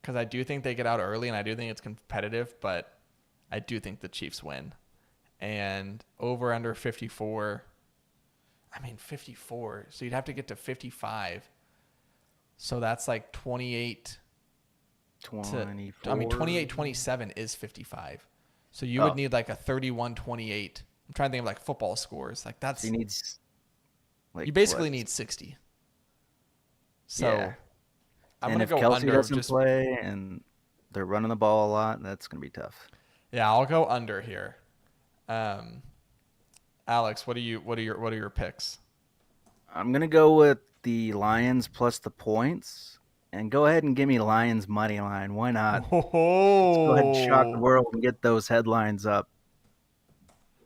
because I do think they get out early and I do think it's competitive, but I do think the Chiefs win. And over/under 54. I mean, 54. So you'd have to get to 55. So that's like 28. 24. I mean, 28-27 is 55. So you would need like a 31-28. I'm trying to think of like football scores. Like that's He needs. Like, you basically what? need 60. So Yeah. I'm And gonna if go Kelsey under. doesn't play and they're running the ball a lot, that's gonna be tough. Yeah, I'll go under here. Alex, what are your picks? I'm gonna go with the Lions plus the points, and go ahead and give me Lions money line. Why not? Let's go ahead and shock the world and get those headlines up.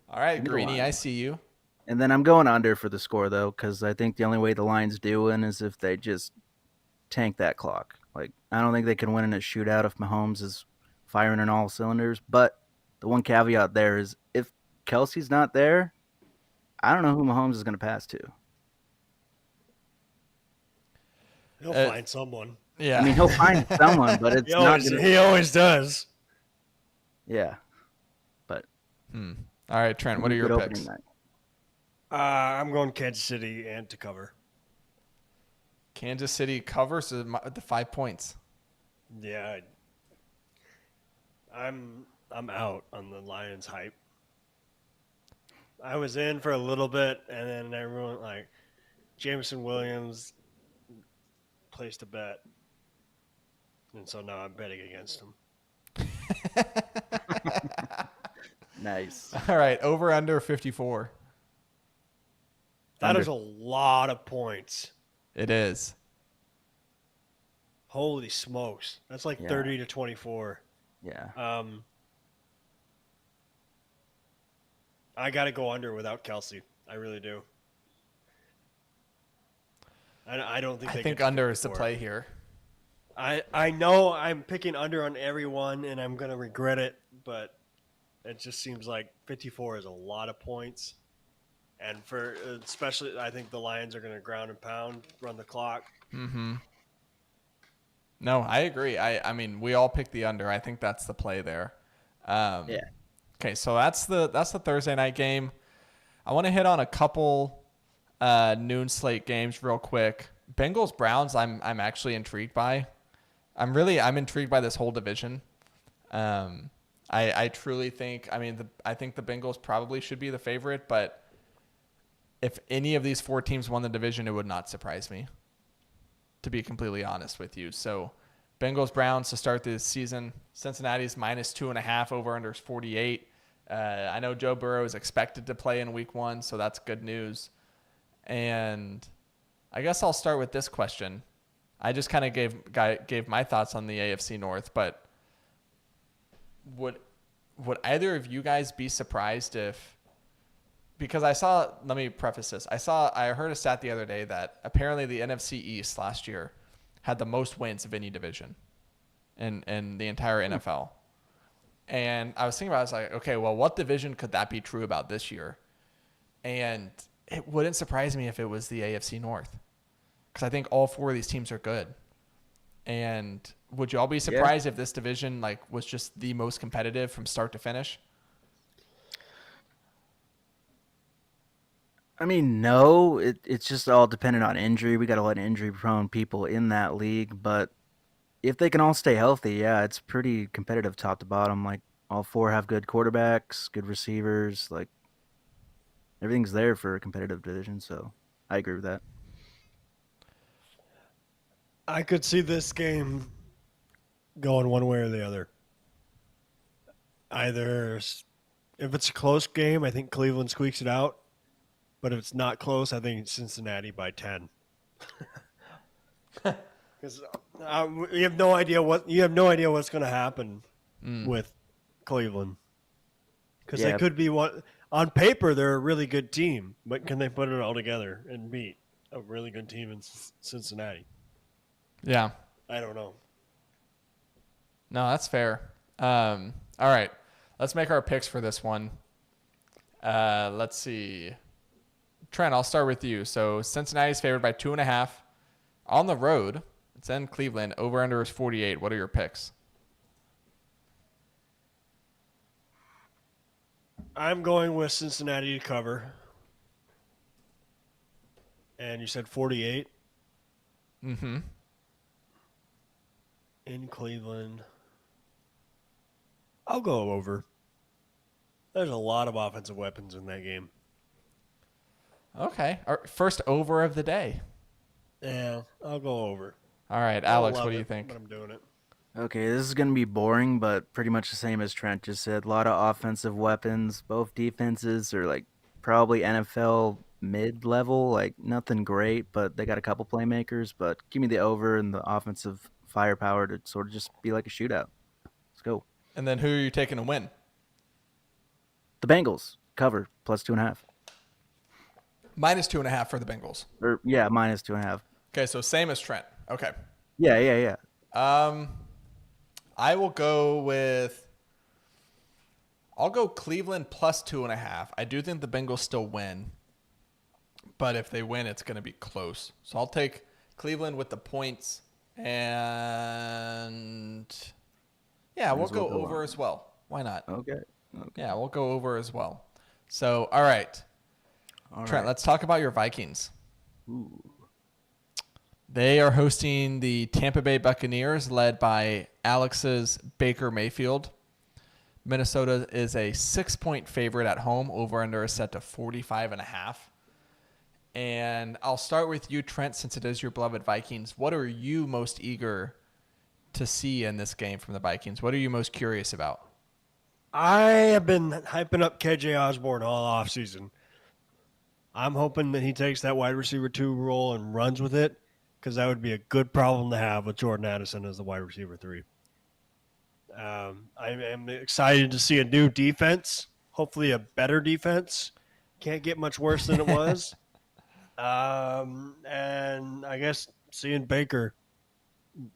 All right, Give me the Greeny, I Lions. see you. And then I'm going under for the score though, because I think the only way the Lions do win is if they just tank that clock. Like, I don't think they can win in a shootout if Mahomes is firing on all cylinders. But the one caveat there is if Kelsey's not there, I don't know who Mahomes is going to pass to. He'll find someone. Yeah. I mean, he'll find someone, but it's not going to. He always does. Yeah. But All right, Trent, what are your good picks? opening night. I'm going Kansas City and to cover. Kansas City covers the 5 points. Yeah, I'm out on the Lions hype. I was in for a little bit, and then everyone like Jameson Williams placed a bet, and so now I'm betting against him. Nice. All right, over under 54. That Under. is a lot of points. It is. Holy smokes, that's like Yeah. 30 to 24. Yeah. I got to go under without Kelsey. I really do. I don't think I they think get to under is the 54. play here. I know I'm picking under on everyone, and I'm going to regret it, but it just seems like 54 is a lot of points. And for especially, I think the Lions are going to ground and pound, run the clock. Mm-hmm. No, I agree. I mean, we all picked the under. I think that's the play there. Yeah. Okay, so that's the Thursday night game. I want to hit on a couple noon slate games real quick. Bengals Browns. I'm actually intrigued by. I'm intrigued by this whole division. I truly think. I mean, I think the Bengals probably should be the favorite, but if any of these four teams won the division, it would not surprise me, to be completely honest with you. So Bengals Browns to start this season. Cincinnati's -2.5, over under is 48. I know Joe Burrow is expected to play in week 1, so that's good news. And I guess I'll start with this question. I just kind of gave my thoughts on the AFC North, but would either of you guys be surprised if, because let me preface this. I heard a stat the other day that apparently the NFC East last year had the most wins of any division in the entire NFL. And I was thinking about it, I was like, okay, well, what division could that be true about this year? And it wouldn't surprise me if it was the AFC North, because I think all four of these teams are good. And would you all be surprised if this division was just the most competitive from start to finish? I mean, no, it's just all dependent on injury. We got a lot of injury-prone people in that league, but if they can all stay healthy, yeah, it's pretty competitive top to bottom. Like, all four have good quarterbacks, good receivers. Like, everything's there for a competitive division, so I agree with that. I could see this game going one way or the other. Either if it's a close game, I think Cleveland squeaks it out. But if it's not close, I think it's Cincinnati by 10. Because you have no idea what's going to happen with Cleveland. Because they could be on paper they're a really good team, but can they put it all together and beat a really good team in Cincinnati? Yeah. I don't know. No, that's fair. All right. Let's make our picks for this one. Let's see. Trent, I'll start with you. So Cincinnati's favored by 2.5 on the road. It's in Cleveland. Over under is 48. What are your picks? I'm going with Cincinnati to cover. And you said 48? Mm-hmm. In Cleveland. I'll go over. There's a lot of offensive weapons in that game. Okay. Our first over of the day. Yeah, I'll go over. All right, I Alex, love what do it, you think? But I'm doing it. Okay, this is going to be boring, but pretty much the same as Trent just said. A lot of offensive weapons. Both defenses are probably NFL mid-level, nothing great, but they got a couple playmakers. But give me the over and the offensive firepower to sort of just be like a shootout. Let's go. And then who are you taking to win? The Bengals cover plus 2.5. -2.5 for the Bengals. Or yeah, -2.5. Okay, so same as Trent. Okay. Yeah. I will I'll go Cleveland plus 2.5. I do think the Bengals still win, but if they win, it's going to be close. So I'll take Cleveland with the points, and yeah, we'll go over as well. Why not? Okay. Yeah, we'll go over as well. So, all right. Trent, let's talk about your Vikings. Ooh. They are hosting the Tampa Bay Buccaneers, led by Alex's Baker Mayfield. Minnesota is a 6-point favorite at home. Over under is set to 45.5. And I'll start with you, Trent, since it is your beloved Vikings. What are you most eager to see in this game from the Vikings? What are you most curious about? I have been hyping up KJ Osborne all offseason. I'm hoping that he takes that wide receiver 2 role and runs with it, because that would be a good problem to have with Jordan Addison as the wide receiver 3. I am excited to see a new defense, hopefully a better defense. Can't get much worse than it was. And I guess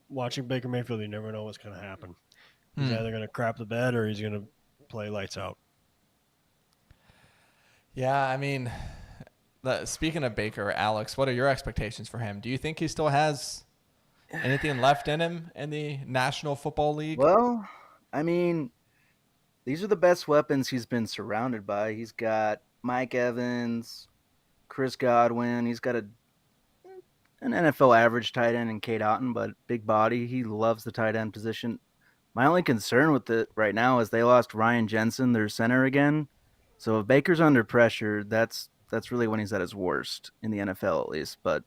watching Baker Mayfield, you never know what's going to happen. He's either going to crap the bed or he's going to play lights out. Yeah, I mean, speaking of Baker, Alex, what are your expectations for him? Do you think he still has anything left in him in the National Football League? Well, I mean, these are the best weapons he's been surrounded by. He's got Mike Evans, Chris Godwin. He's got an NFL average tight end in Kate Otten, but big body. He loves the tight end position. My only concern with it right now is they lost Ryan Jensen, their center, again. So if Baker's under pressure, that's really when he's at his worst in the NFL, at least. But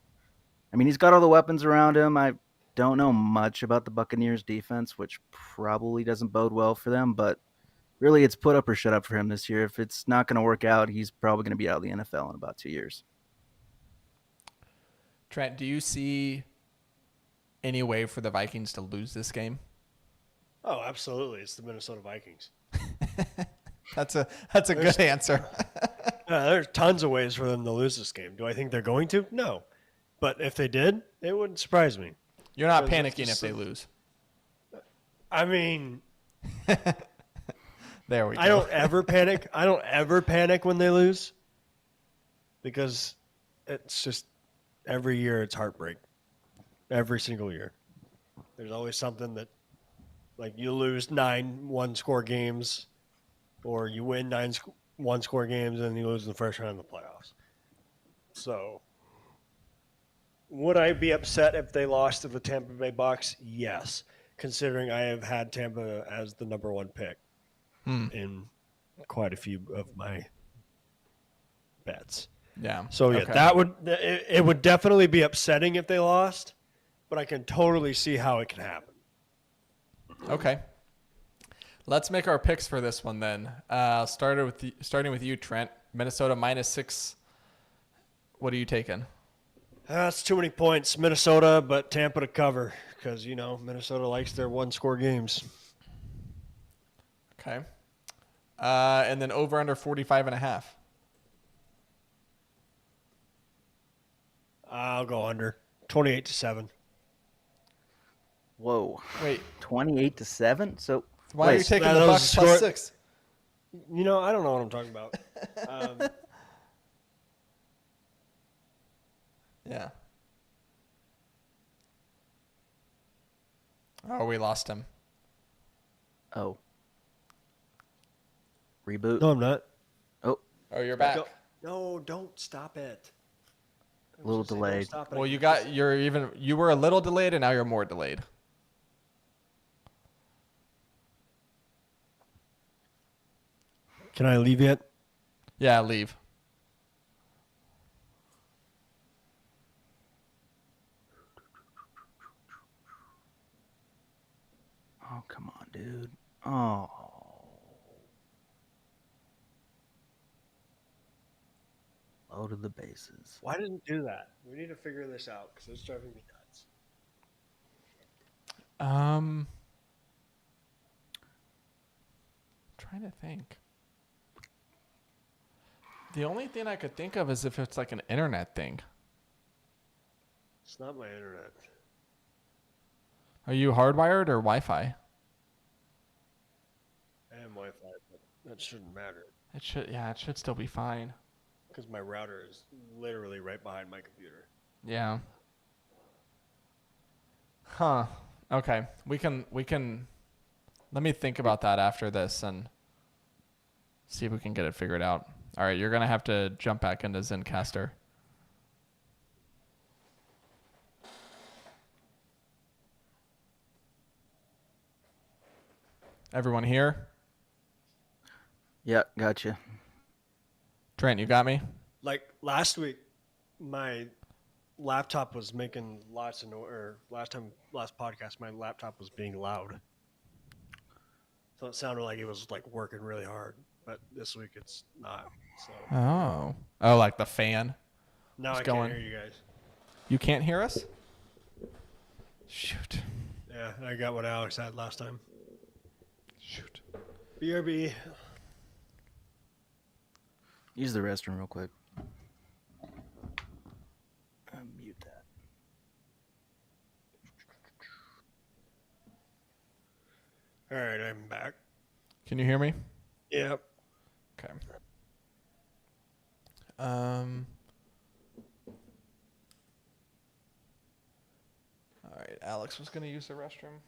I mean, he's got all the weapons around him. I don't know much about the Buccaneers defense, which probably doesn't bode well for them, but really it's put up or shut up for him this year. If it's not going to work out, he's probably going to be out of the NFL in about 2 years. Trent, do you see any way for the Vikings to lose this game? Oh, absolutely. It's the Minnesota Vikings. That's a good answer. There's tons of ways for them to lose this game. Do I think they're going to? No. But if they did, it wouldn't surprise me. You're not Because panicking if they lose. I mean, There we go. I don't ever panic. I don't ever panic when they lose, because it's just every year it's heartbreak. Every single year. There's always something that, like, you lose 9 one-score games, or you win 9 one-score games and you lose in the first round of the playoffs. So, would I be upset if they lost to the Tampa Bay Bucks? Yes, considering I have had Tampa as the number 1 pick in quite a few of my bets. Yeah. So yeah, Okay. it would definitely be upsetting if they lost, but I can totally see how it can happen. Okay. Let's make our picks for this one then. Starting with you, Trent. Minnesota -6. What are you taking? That's too many points. Minnesota, but Tampa to cover, because Minnesota likes their one-score games. Okay. And then over under 45.5. I'll go under 28-7. Whoa. Wait, 28-7? So why wait, are you taking that the was Bucks short. plus 6? I don't know what I'm talking about. Yeah. Oh, we lost him. Oh. Reboot. No, I'm not. Oh, Oh, you're back. No, don't stop it. a little delayed. Well, you were a little delayed and now you're more delayed. Can I leave yet? Yeah, leave. Oh, come on, dude. Oh. Load of the bases. Why didn't it do that? We need to figure this out, because it's driving me nuts. Trying to think. The only thing I could think of is if it's like an internet thing. It's not my internet. Are you hardwired or Wi-Fi? I am Wi-Fi, but that shouldn't matter, It should still be fine. because my router is literally right behind my computer. Yeah. Huh. Okay. We can let me think about that after this and see if we can get it figured out. All right, you're going to have to jump back into Zencaster. Everyone here? Yeah, gotcha. Trent, you got me? Like last week, my laptop was making lots of noise. Or last podcast, my laptop was being loud, so it sounded like it was like working really hard. But this week it's not. So Oh. Oh, like the fan now was I going. can't hear you guys. You can't hear us? Shoot. Yeah, I got what Alex had last time. Shoot. BRB. Use the restroom real quick. Mute that. All right, I'm back. Can you hear me? Yep. Okay. All right, Alex was going to use the restroom.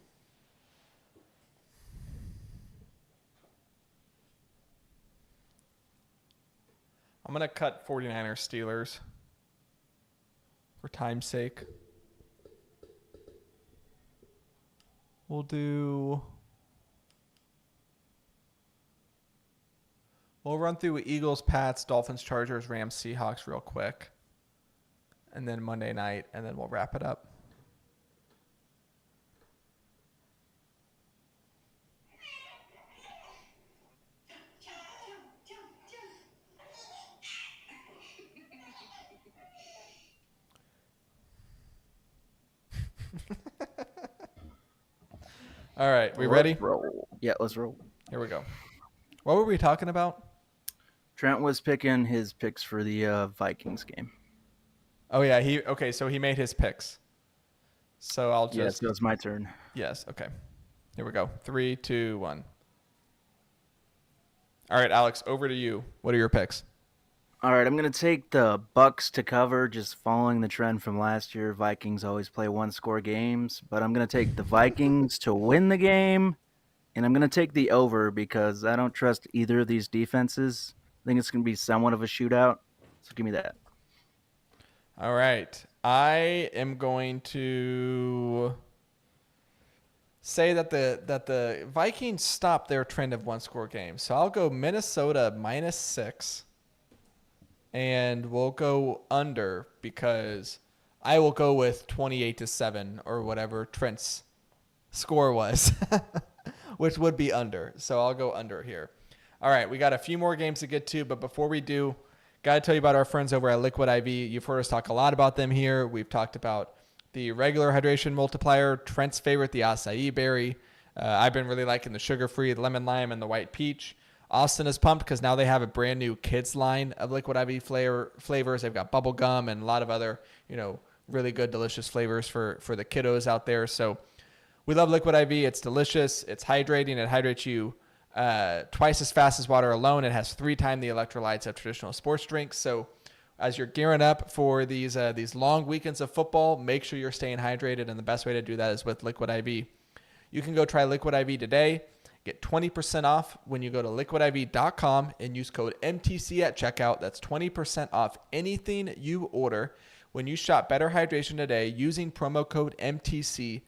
I'm going to cut 49ers Steelers for time's sake. We'll run through Eagles, Pats, Dolphins, Chargers, Rams, Seahawks real quick. And then Monday night, and then we'll wrap it up. All right, we ready? Let's roll. Yeah, let's roll. Here we go. What were we talking about? Trent was picking his picks for the Vikings game. Oh yeah, so he made his picks. So I'll Yeah, just so it's my turn. Yes, okay. Here we go. 3, 2, 1. All right, Alex, over to you. What are your picks? All right, I'm going to take the Bucks to cover, just following the trend from last year. Vikings always play one-score games, but I'm going to take the Vikings to win the game, and I'm going to take the over because I don't trust either of these defenses. I think it's going to be somewhat of a shootout, so give me that. All right. I am going to say that the Vikings stop their trend of one-score games. So I'll go Minnesota -6. And we'll go under because I will go with 28-7 or whatever Trent's score was, which would be under. So I'll go under here. All right, we got a few more games to get to, but before we do, got to tell you about our friends over at Liquid IV. You've heard us talk a lot about them here. We've talked about the regular hydration multiplier, Trent's favorite, the acai berry. I've been really liking the sugar-free lemon lime and the white peach. Austin is pumped because now they have a brand new kids line of Liquid IV flavors. They've got bubble gum and a lot of other, really good, delicious flavors for the kiddos out there. So we love Liquid IV. It's delicious. It's hydrating. It hydrates you twice as fast as water alone. It has 3 times the electrolytes of traditional sports drinks. So as you're gearing up for these long weekends of football, make sure you're staying hydrated. And the best way to do that is with Liquid IV. You can go try Liquid IV today. Get 20% off when you go to liquidiv.com and use code MTC at checkout. That's 20% off anything you order when you shop Better Hydration today using promo code MTC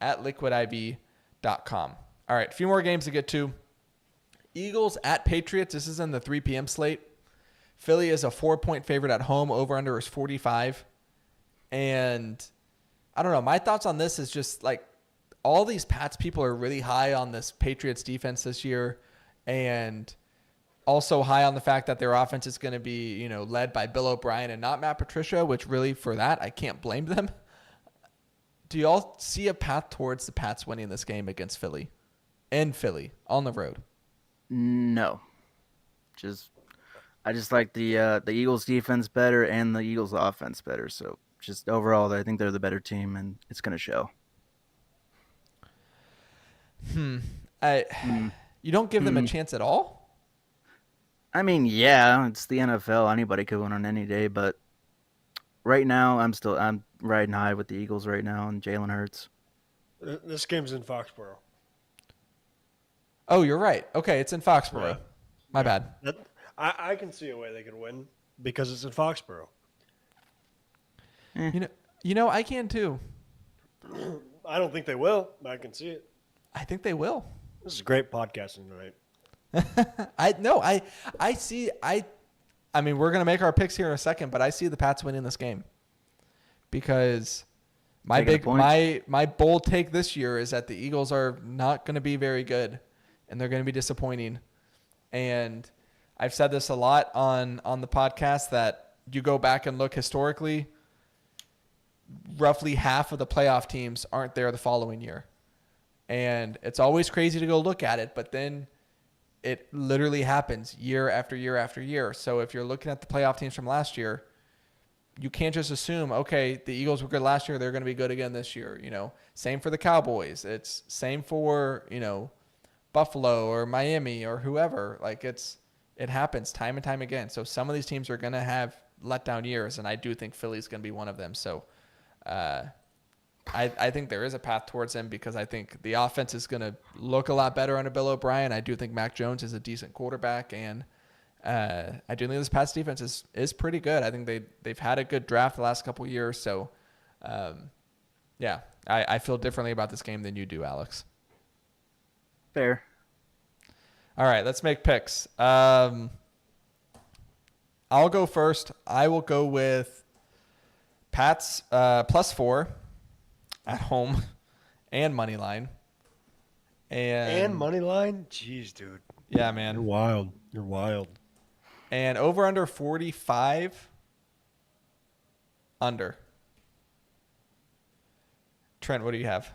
at liquidiv.com. All right, a few more games to get to. Eagles at Patriots. This is in the 3 p.m. slate. Philly is a 4-point favorite at home. Over-under is 45. And I don't know. My thoughts on this is just like, all these Pats people are really high on this Patriots defense this year and also high on the fact that their offense is going to be, led by Bill O'Brien and not Matt Patricia, which really for that, I can't blame them. Do y'all see a path towards the Pats winning this game against Philly? In Philly, on the road? No. I just like the Eagles defense better and the Eagles offense better. So just overall, I think they're the better team, and it's going to show. You don't give them a chance at all? I mean, yeah, it's the NFL. Anybody could win on any day, but right now I'm riding high with the Eagles right now and Jalen Hurts. This game's in Foxborough. Oh, you're right. Okay, it's in Foxborough. Yeah. My bad. I can see a way they could win because it's in Foxborough. I can too. I don't think they will, but I can see it. I think they will. This is great podcasting tonight. I mean, we're gonna make our picks here in a second, but I see the Pats winning this game because Taking the points. my bold take this year is that the Eagles are not going to be very good, and they're going to be disappointing. And I've said this a lot on the podcast that you go back and look historically, roughly half of the playoff teams aren't there the following year. And it's always crazy to go look at it, but then it literally happens year after year after year. So if you're looking at the playoff teams from last year, you can't just assume, okay, the Eagles were good last year, they're going to be good again this year. Same for the Cowboys. It's same for, Buffalo or Miami or whoever. Like it happens time and time again. So some of these teams are going to have letdown years, and I do think Philly's going to be one of them. So I think there is a path towards them because I think the offense is going to look a lot better under Bill O'Brien. I do think Mac Jones is a decent quarterback, and I do think this Pats defense is pretty good. I think they've had a good draft the last couple of years. So, yeah, I feel differently about this game than you do, Alex. Fair. All right, let's make picks. I'll go first. I will go with Pats +4 at home and money line. And money line? Jeez, dude. Yeah, man. You're wild. You're wild. And over under 45 under. Trent, what do you have?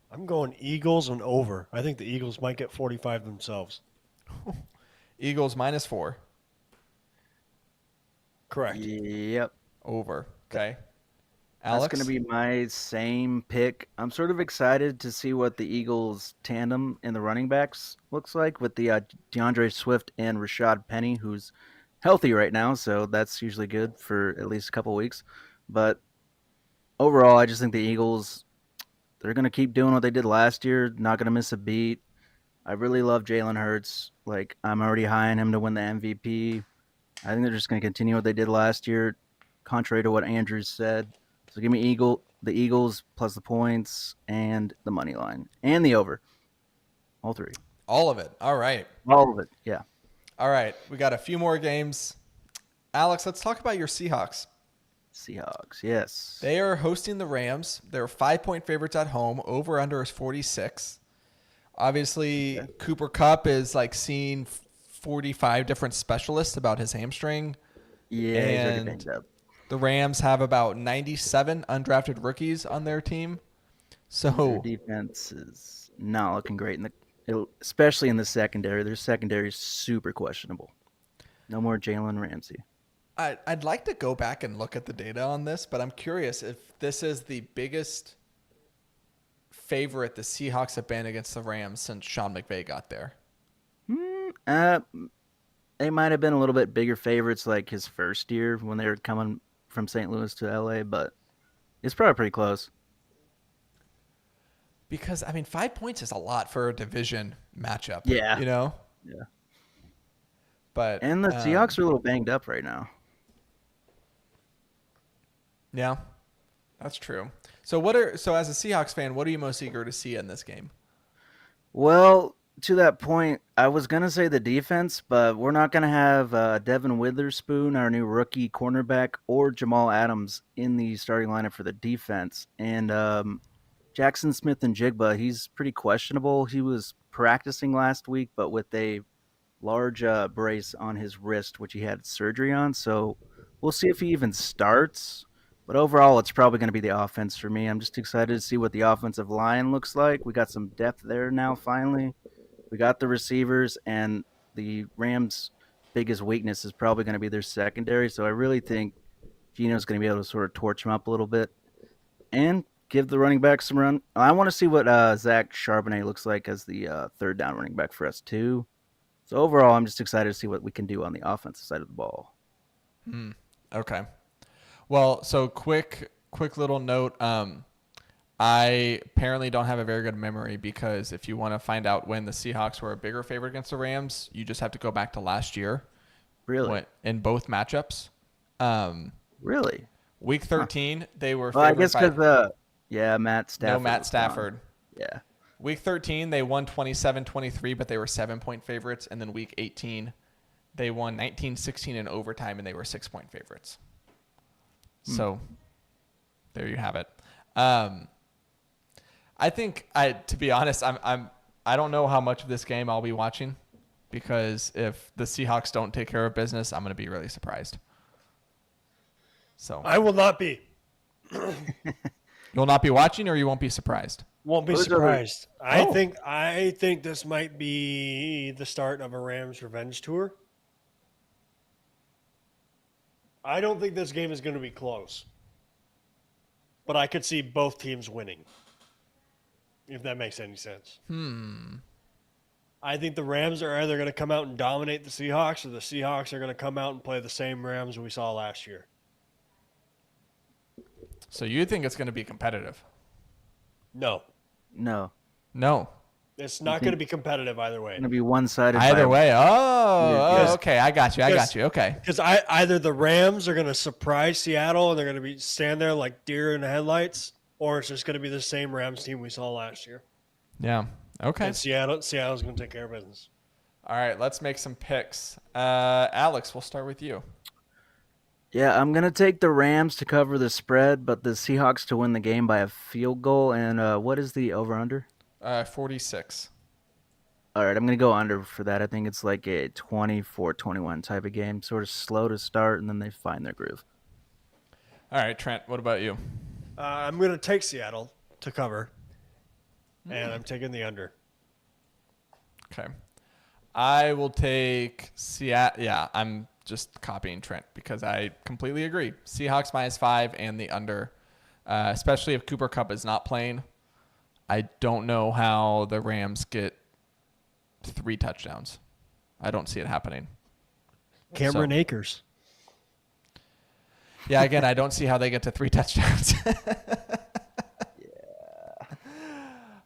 I'm going Eagles and over. I think the Eagles might get 45 themselves. Eagles -4. Correct. Yep. Over. Okay. That's Alex? going to be my same pick. I'm sort of excited to see what the Eagles tandem in the running backs looks like with the DeAndre Swift and Rashad Penny, who's healthy right now, so that's usually good for at least a couple weeks. But overall, I just think the Eagles, they're going to keep doing what they did last year, not going to miss a beat. I really love Jalen Hurts. Like, I'm already high on him to win the MVP. I think they're just going to continue what they did last year, contrary to what Andrews said. So give me the Eagles plus the points and the money line and the over. All three. All of it. All right. All of it. Yeah. All right. We got a few more games. Alex, let's talk about your Seahawks. Seahawks. Yes. They are hosting the Rams. They're 5-point favorites at home. Over under is 46. Obviously, Cooper Kupp is like seeing 45 different specialists about his hamstring. Yeah, he's already And banged up. the Rams have about 97 undrafted rookies on their team. Their So defense is not looking great, especially in the secondary. Their secondary is super questionable. No more Jalen Ramsey. I'd like to go back and look at the data on this, but I'm curious if this is the biggest favorite the Seahawks have been against the Rams since Sean McVay got there. They might have been a little bit bigger favorites like his first year when they were coming from St. Louis to LA, but it's probably pretty close. Because, I mean, 5 points is a lot for a division matchup. Yeah. Yeah. But And the Seahawks are a little banged up right now. Yeah, that's true. So as a Seahawks fan, what are you most eager to see in this game? Well, to that point, I was going to say the defense, but we're not going to have Devin Witherspoon, our new rookie cornerback, or Jamal Adams in the starting lineup for the defense. And Jackson Smith and Jigba, he's pretty questionable. He was practicing last week, but with a large brace on his wrist, which he had surgery on. So we'll see if he even starts. But overall, it's probably going to be the offense for me. I'm just excited to see what the offensive line looks like. We got some depth there now, finally. We got the receivers, and the Rams' biggest weakness is probably going to be their secondary. So I really think Gino's going to be able to sort of torch them up a little bit and give the running back some run. I want to see what Zach Charbonnet looks like as the third down running back for us, too. So overall, I'm just excited to see what we can do on the offensive side of the ball. Okay. Well, so quick little note. I apparently don't have a very good memory because if you want to find out when the Seahawks were a bigger favorite against the Rams, you just have to go back to last year. Really? In both matchups. Really? Week 13, they were Well, I favored guess by because, Matt Stafford. Matt was gone. Stafford. Yeah. Week 13, they won 27-23, but they were 7-point favorites. And then week 18, they won 19-16 in overtime, and they were 6-point favorites. So there you have it. I think to be honest, I don't know how much of this game I'll be watching, because if the Seahawks don't take care of business, I'm going to be really surprised. So I will not be. you'll not be watching, or you won't be surprised. Won't be Those are- surprised. Oh. I think this might be the start of a Rams revenge tour. I don't think this game is going to be close. But I could see both teams winning. If that makes any sense. I think the Rams are either going to come out and dominate the Seahawks, or the Seahawks are going to come out and play the same Rams we saw last year. So you think it's going to be competitive? No. No, No. It's not going to be competitive either way. it's gonna be one-sided. Either way. Yeah, Oh, okay. I got you. Okay. Because either the Rams are going to surprise Seattle and they're going to be stand there like deer in the headlights, or it's just going to be the same Rams team we saw last year. Yeah. Okay. And Seattle's going to take care of business. All right. Let's make some picks. Alex, we'll start with you. Yeah, I'm gonna take the Rams to cover the spread, but the Seahawks to win the game by a field goal. And what is the over/under? 46. All right, I'm going to go under for that. I think it's like a 24-21 type of game, sort of slow to start, and then they find their groove. All right, Trent, what about you? I'm going to take Seattle to cover, and I'm taking the under. Okay. I will take Seattle. Yeah, I'm just copying Trent because I completely agree. Seahawks -5 and the under, especially if Cooper Kupp is not playing. I don't know how the Rams get 3 touchdowns. I don't see it happening. Cameron Akers. Yeah, again, I don't see how they get to 3 touchdowns.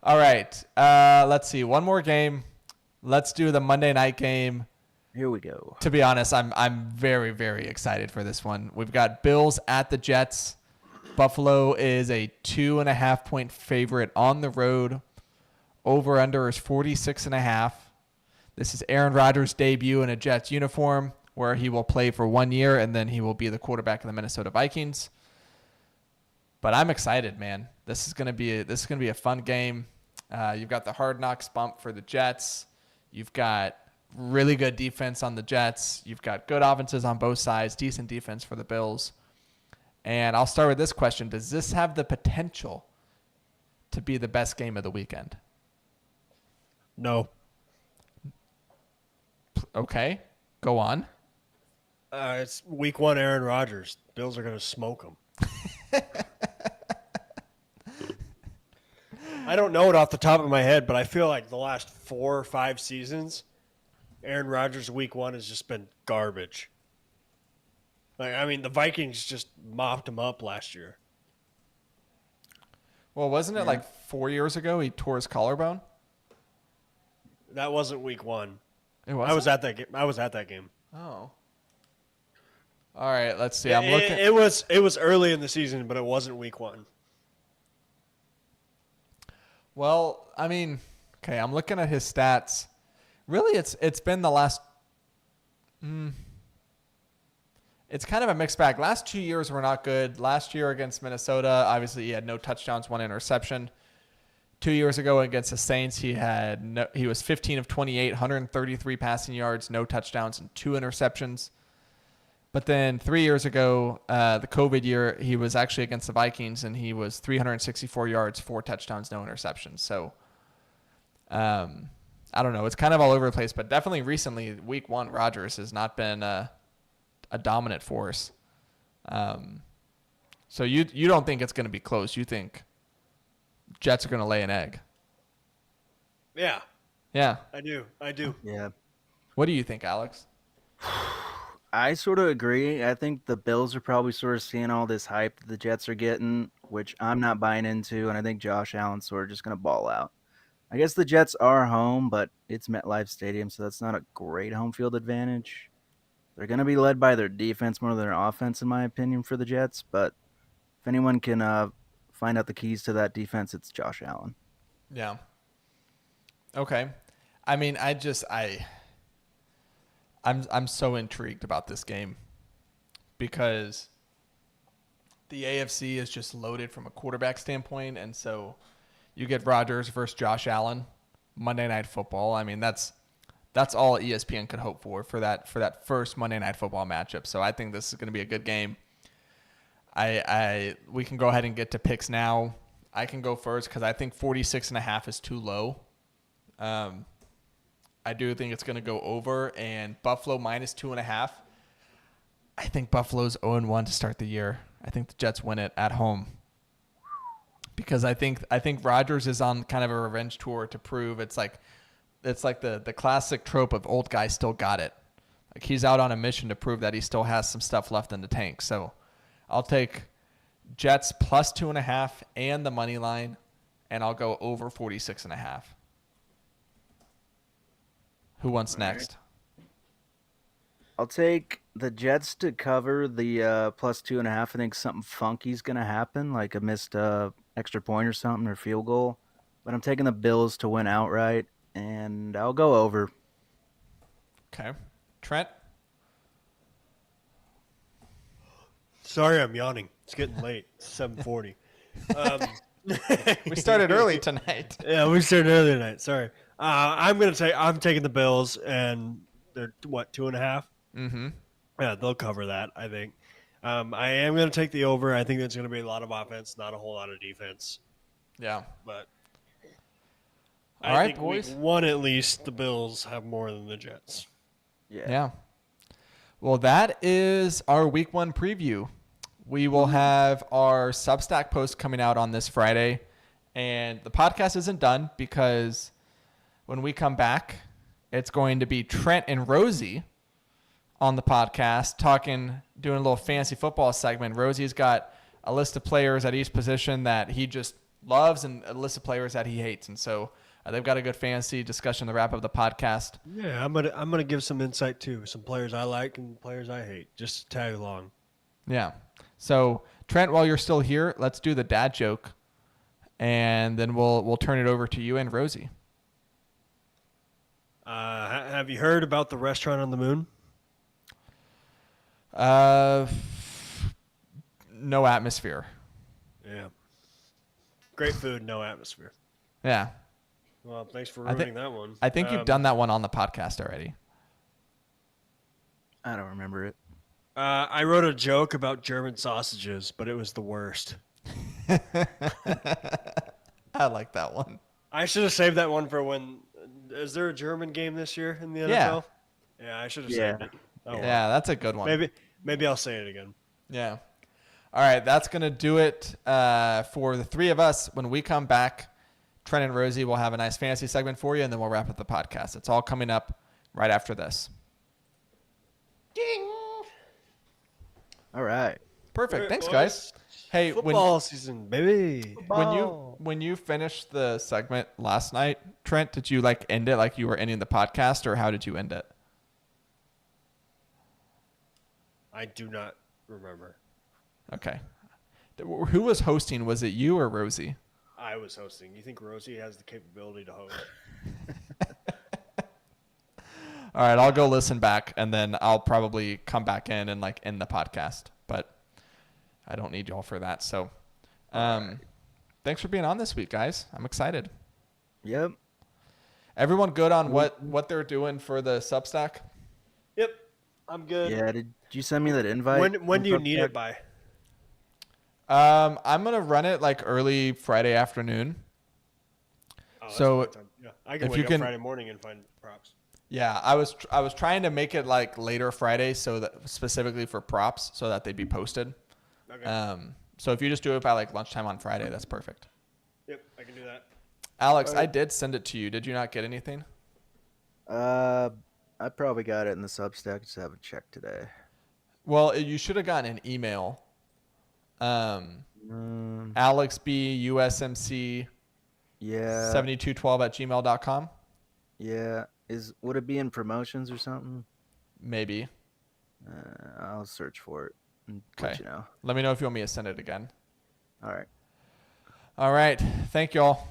All right. Let's see. One more game. Let's do the Monday night game. Here we go. To be honest, I'm very, very excited for this one. We've got Bills at the Jets. Buffalo is a 2.5-point favorite on the road. Over under is 46.5. This is Aaron Rodgers' debut in a Jets uniform, where he will play for 1 year and then he will be the quarterback of the Minnesota Vikings. But I'm excited, man. This is gonna be a fun game. You've got the Hard Knocks bump for the Jets. You've got really good defense on the Jets. You've got good offenses on both sides, decent defense for the Bills. And I'll start with this question. Does this have the potential to be the best game of the weekend? No. Okay, go on. It's week 1 Aaron Rodgers. Bills are going to smoke him. I don't know it off the top of my head, but I feel like the last 4 or 5 seasons, Aaron Rodgers week 1 has just been garbage. The Vikings just mopped him up last year. Well, wasn't it like 4 years ago he tore his collarbone? That wasn't week 1. It was. I was at that game. Oh. All right, let's see. I'm looking. It was early in the season, but it wasn't week 1. Well, okay, I'm looking at his stats. Really, it's been the last. It's kind of a mixed bag. Last 2 years were not good. Last year against Minnesota, obviously he had no touchdowns, 1 interception. 2 years ago against the Saints, he was 15 of 28, 133 passing yards, no touchdowns, and 2 interceptions. But then 3 years ago, the COVID year, he was actually against the Vikings, and he was 364 yards, 4 touchdowns, no interceptions. So, I don't know. It's kind of all over the place, but definitely recently, week 1, Rodgers has not been a dominant force. So you don't think it's going to be close. You think Jets are going to lay an egg. Yeah, Yeah. I do. Yeah. What do you think, Alex? I sort of agree. I think the Bills are probably sort of seeing all this hype that the Jets are getting, which I'm not buying into, and I think Josh Allen's sort of just going to ball out. I guess the Jets are home, but it's MetLife Stadium, so that's not a great home field advantage. They're going to be led by their defense more than their offense, in my opinion, for the Jets, but if anyone can find out the keys to that defense, it's Josh Allen. Yeah. Okay. I mean, I'm so intrigued about this game because the AFC is just loaded from a quarterback standpoint, and so you get Rodgers versus Josh Allen, Monday Night Football. I mean, that's all ESPN could hope for that first Monday Night Football matchup. So I think this is going to be a good game. We can go ahead and get to picks now. I can go first because I think 46.5 is too low. I do think it's going to go over, and Buffalo minus 2.5. I think Buffalo's 0-1 to start the year. I think the Jets win it at home because I think Rodgers is on kind of a revenge tour to prove it's like the classic trope of old guy still got it. Like he's out on a mission to prove that he still has some stuff left in the tank. So I'll take Jets plus 2.5 and the money line, and I'll go over 46.5. Who wants next? I'll take the Jets to cover the plus 2.5. I think something funky's gonna happen, like a missed extra point or something or field goal. But I'm taking the Bills to win outright, and I'll go over. Okay. Trent? Sorry, I'm yawning. It's getting late. It's 7:40. We started early tonight. Yeah, we started early tonight. Sorry. I'm taking the Bills, and they're what, 2.5? Mm-hmm. Yeah, they'll cover that, I think. I am going to take the over. I think there's going to be a lot of offense, not a whole lot of defense. Yeah. But All I right, think boys. week one at least, the Bills have more than the Jets. Yeah. Well, that is our week one preview. We will have our Substack post coming out on this Friday. And the podcast isn't done because when we come back, it's going to be Trent and Rosie on the podcast doing a little fantasy football segment. Rosie's got a list of players at each position that he just loves and a list of players that he hates. And so they've got a good fantasy discussion to wrap up the podcast. Yeah, I'm gonna give some insight too. Some players I like and players I hate. Just tag along. Yeah. So Trent, while you're still here, let's do the dad joke, and then we'll turn it over to you and Rosie. Have you heard about the restaurant on the moon? No atmosphere. Yeah. Great food, no atmosphere. Yeah. Well, thanks for I ruining thi- that one. I think you've done that one on the podcast already. I don't remember it. I wrote a joke about German sausages, but it was the worst. I like that one. I should have saved that one for when. Is there a German game this year in the NFL? Yeah. Yeah, I should have Yeah. saved it. Oh, well. Yeah, that's a good one. Maybe I'll say it again. Yeah. All right, that's going to do it for the three of us. When we come back, Trent and Rosie will have a nice fantasy segment for you, and then we'll wrap up the podcast. It's all coming up right after this. Ding! All right. Perfect. Thanks, boys. guys. Hey, Football season, baby. when you finished the segment last night, Trent, did you like end it like you were ending the podcast, or how did you end it? I do not remember. Okay. Who was hosting? Was it you or Rosie? I was hosting. You think Rosie has the capability to host? All right, I'll go listen back, and then I'll probably come back in and like end the podcast. But I don't need y'all for that. So, thanks for being on this week, guys. I'm excited. Yep. Everyone good on what they're doing for the Substack? Yep, I'm good. Yeah. Did you send me that invite? When do you need it by? I'm gonna run it like early Friday afternoon. Oh, that's So, my time. Yeah, I can if wake you up can- Friday morning and find props. Yeah, I was trying to make it like later Friday, so that specifically for props, so that they'd be posted. Okay. So if you just do it by like lunchtime on Friday, that's perfect. Yep, I can do that. Alex, I did send it to you. Did you not get anything? I probably got it in the Substack. Just haven't checked today. Well, you should have gotten an email. Alex B USMC Yeah. 7212@gmail.com. Yeah. Would it be in promotions or something? Maybe. I'll search for it and Okay. let you know. Let me know if you want me to send it again. All right. All right. Thank you all.